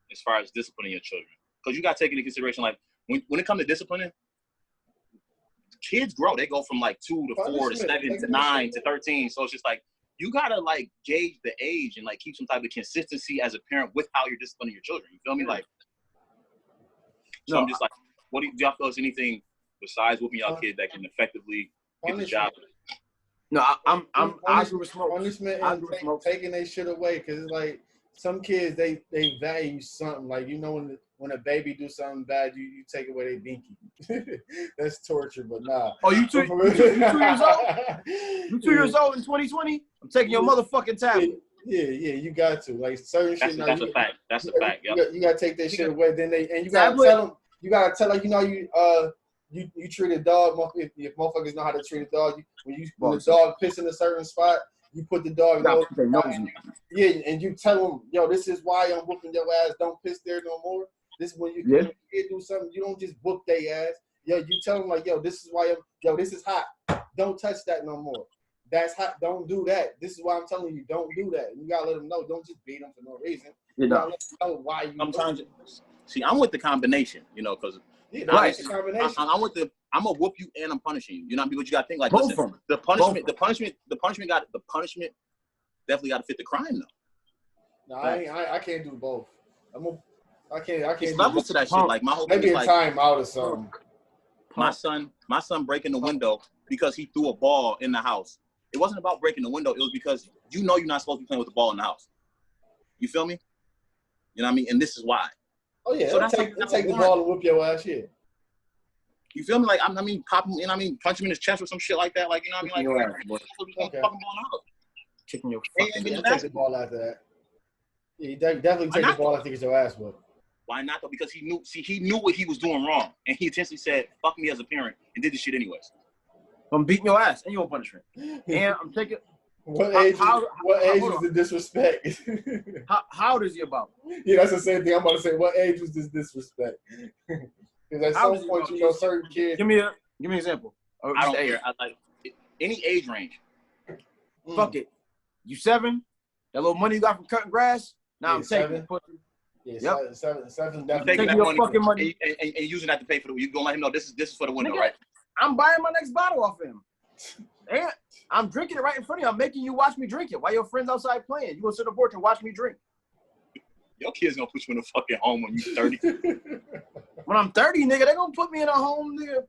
as far as disciplining your children? Because you got to take into consideration, like, when it comes to disciplining, kids grow. They go from like 2 to 4 to 7 to 9 to 13. So it's just like, you got to like gauge the age and like keep some type of consistency as a parent with how you're disciplining your children. You feel me? Like, so I'm just like, what do y'all feel is anything besides whooping y'all kid that can effectively get the job? No, I agree with Smoke. Punishment and taking their shit away, because it's like some kids they value something. Like, you know, when a baby do something bad, you take away their binky. That's torture, but nah. Oh, you 2 years old? You 2 years old in 2020? I'm taking your motherfucking tablet. Yeah, you got to. Like, certain shit. That's a fact. That's a fact. You got to take that shit away. Then you got to tell them. You got to tell, like, you know, you treat a dog. If motherfuckers know how to treat a dog, when the dog piss in a certain spot, you put the dog. Yeah, and you tell them, yo, this is why I'm whooping your ass. Don't piss there no more. This is when you do something. You don't just whoop their ass. Yo, you tell them, like, yo, this is why this is hot. Don't touch that no more. That's hot. Don't do that. This is why I'm telling you, don't do that. You gotta let them know. Don't just beat them for no reason. You gotta let them know why you. Sometimes, see, I'm with the combination, you know, because right. I'm gonna whoop you and I'm punishing you. You know what I mean? But you gotta think, like, both listen, the punishment definitely gotta fit the crime though. No, I can't do both. I can't. It's levels to that shit. Like, my whole thing maybe is a like, time out or something. My son breaking the window because he threw a ball in the house. It wasn't about breaking the window. It was because you know you're not supposed to be playing with the ball in the house. You feel me? You know what I mean? And this is why. Oh yeah, so take the ball and whoop your ass. Yeah. You feel me? Like, I mean, pop him, you know what I mean? Punch him in his chest or some shit like that. Like, you know what I mean? Like, Okay. Fucking ball in the house. Kicking your fucking take the ball after that. Yeah, you definitely take the ball after you get your ass whooped. Why not though? Because he knew what he was doing wrong, and he intentionally said, "Fuck me as a parent," and did this shit anyways. I'm beating your ass, and you want punishment. And I'm taking. What age is the disrespect? How old is he about? Yeah, that's the same thing. I'm about to say. What age was this disrespect? Because at some point, you know, certain kids. Give me an example. I don't care. I like any age range. Fuck it. You 7? That little money you got from cutting grass? Now I'm taking it. Yeah, seven definitely. Taking your fucking money and using that to pay for the. You gonna let him know this is for the window, right? I'm buying my next bottle off him. And I'm drinking it right in front of you. I'm making you watch me drink it while your friends outside playing. You gonna sit on the porch and watch me drink. Your kid's gonna put you in a fucking home when you're 30. When I'm 30, nigga, they gonna put me in a home, nigga.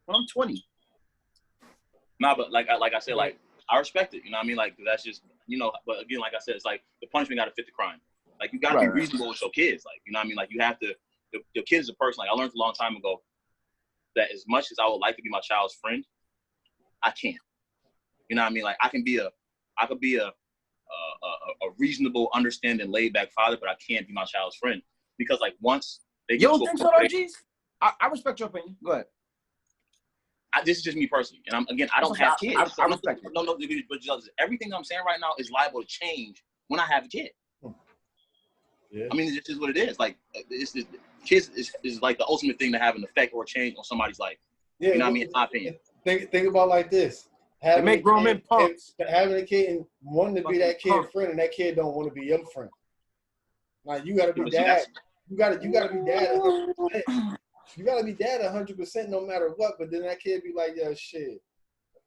When I'm 20. Nah, but like I said, like, I respect it. You know what I mean? Like, that's just, you know. But again, like I said, it's like the punishment got to fit the crime. Like, you got to be reasonable with your kids. Like, you know what I mean? Like, you have to. Your kid is a person. Like, I learned a long time ago that as much as I would like to be my child's friend, I can't. You know what I mean? Like, I could be a reasonable, understanding, laid back father, but I can't be my child's friend because, like, once they get you don't think so, G's? I respect your opinion. Go ahead. This is just me personally, and I don't have kids. I respect it. No, but everything I'm saying right now is liable to change when I have a kid. Yeah. I mean, it just is what it is. Like, kids is like the ultimate thing to have an effect or a change on somebody's life. Yeah, you know what I mean? In my opinion. Think about like this. They make grown men punks. Having a kid and wanting to be that kid's friend, and that kid don't want to be your friend. Like, you gotta be dad. You gotta be dad 100%. You gotta be dad 100% no matter what. But then that kid be like, yo, shit.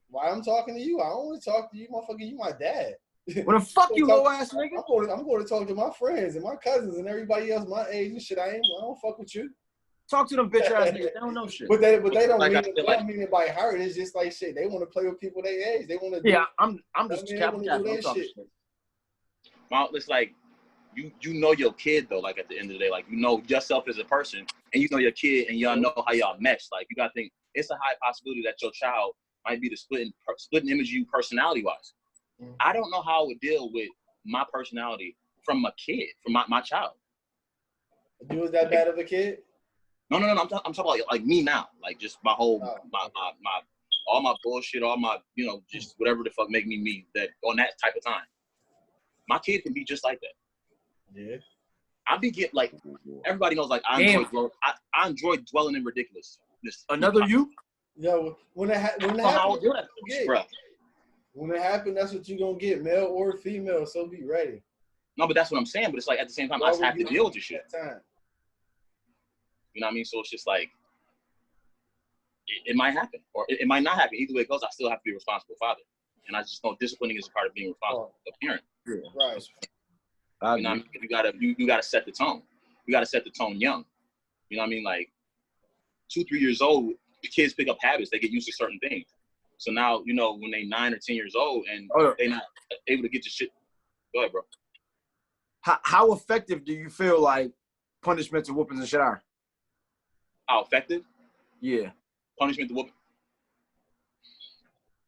Why I'm talking to you? I don't want to talk to you, motherfucker. You my dad. Well, the fuck you, little ass nigga. I'm going to talk to my friends and my cousins and everybody else my age and shit. I don't fuck with you. Talk to them bitch ass niggas. They don't know shit. But they don't mean it by heart. It's just like shit. They want to play with people their age. They want to. Yeah, I'm just capping shit. Well, it's like you know your kid though. Like, at the end of the day, like, you know yourself as a person, and you know your kid, and y'all know how y'all mesh. Like, you gotta think it's a high possibility that your child might be the splitting image of you personality wise. I don't know how I would deal with my personality from a kid, from my child. You was that bad of a kid? No. I'm talking about like me now. Like just my whole my all my bullshit, all my just whatever the fuck make me me that on that type of time. My kid can be just like that. Yeah. I be get like everybody knows like I enjoy dwelling in ridiculousness. Another you? Yo, when it happens, when it happens, that's what you gonna get, male or female. So be ready. No, but that's what I'm saying. But it's like at the same time, I just have to deal with this shit. Time. You know what I mean? So it's just like it might happen or it might not happen. Either way it goes, I still have to be a responsible father. And I just know disciplining is a part of being responsible, a parent. Yeah. Right. You know what I mean? You gotta set the tone. You gotta set the tone young. You know what I mean? Like 2-3 years old, the kids pick up habits. They get used to certain things. So now, when they 9 or 10 years old and they're not able to get the shit. Go ahead, bro. How effective do you feel like punishments and whoopings and shit are? How effective? Yeah. Punishment to whooping.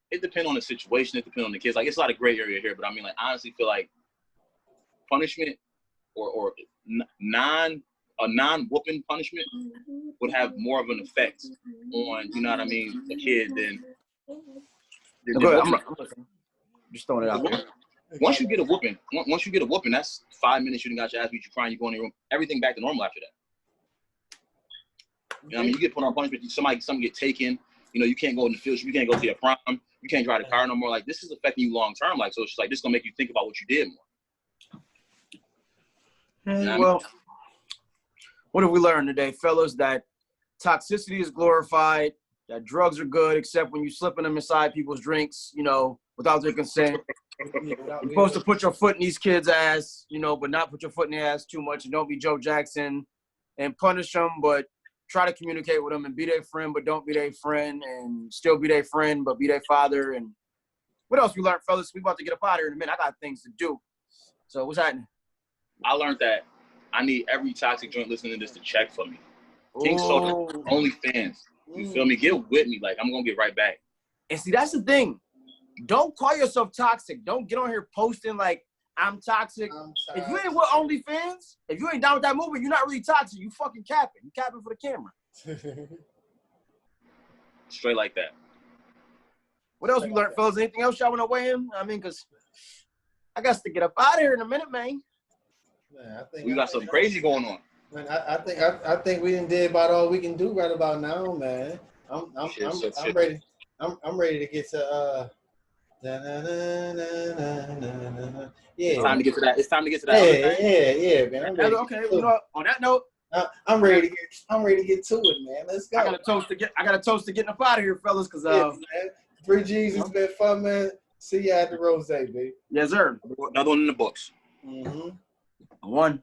It depends on the situation. It depends on the kids. Like, it's a lot of gray area here, but I mean, like, I honestly feel like punishment or non-whooping punishment would have more of an effect on, you know what I mean, a kid than I'm just throwing it out there. Once you get a whooping, that's 5 minutes you done got your ass beat, you crying, you go in your room, everything back to normal after that. You know what I mean? You get put on punishment, something get taken, you can't go in the field, you can't go to your prom, you can't drive the car no more. Like, this is affecting you long term. Like, so it's just like, this is gonna make you think about what you did more. You know what I mean? What have we learned today, fellas? That toxicity is glorified, that drugs are good, except when you slipping them inside people's drinks, without their consent. You're supposed to put your foot in these kids' ass, but not put your foot in their ass too much, and don't be Joe Jackson and punish them, but try to communicate with them and be their friend, but don't be their friend, and still be their friend, but be their father. And what else we learned, fellas? We about to get up out of here in a minute. I got things to do. So what's happening? I learned that I need every toxic joint listening to this to check for me. King Soda, OnlyFans. You feel me? Get with me. Like, I'm going to get right back. And see, that's the thing. Don't call yourself toxic. Don't get on here posting like, I'm toxic. If you ain't with OnlyFans, if you ain't down with that movement, you're not really toxic. You fucking capping. You capping for the camera. Straight like that. What else we learned, fellas? Anything else y'all want to weigh in? I mean, because I got to get up out of here in a minute, man. Man, we got something crazy going on. Man, I think we done did about all we can do right about now, man. I'm ready. I'm ready to get to yeah. It's time to get to that. It's time to get to that. Yeah, man. Okay. On that note, I'm ready to get to it, man. Let's go. I got a toast to getting up out of here, fellas, because 3 G's has been fun, man. See you at the Rose, baby. Yes, sir. Another one in the books. 1.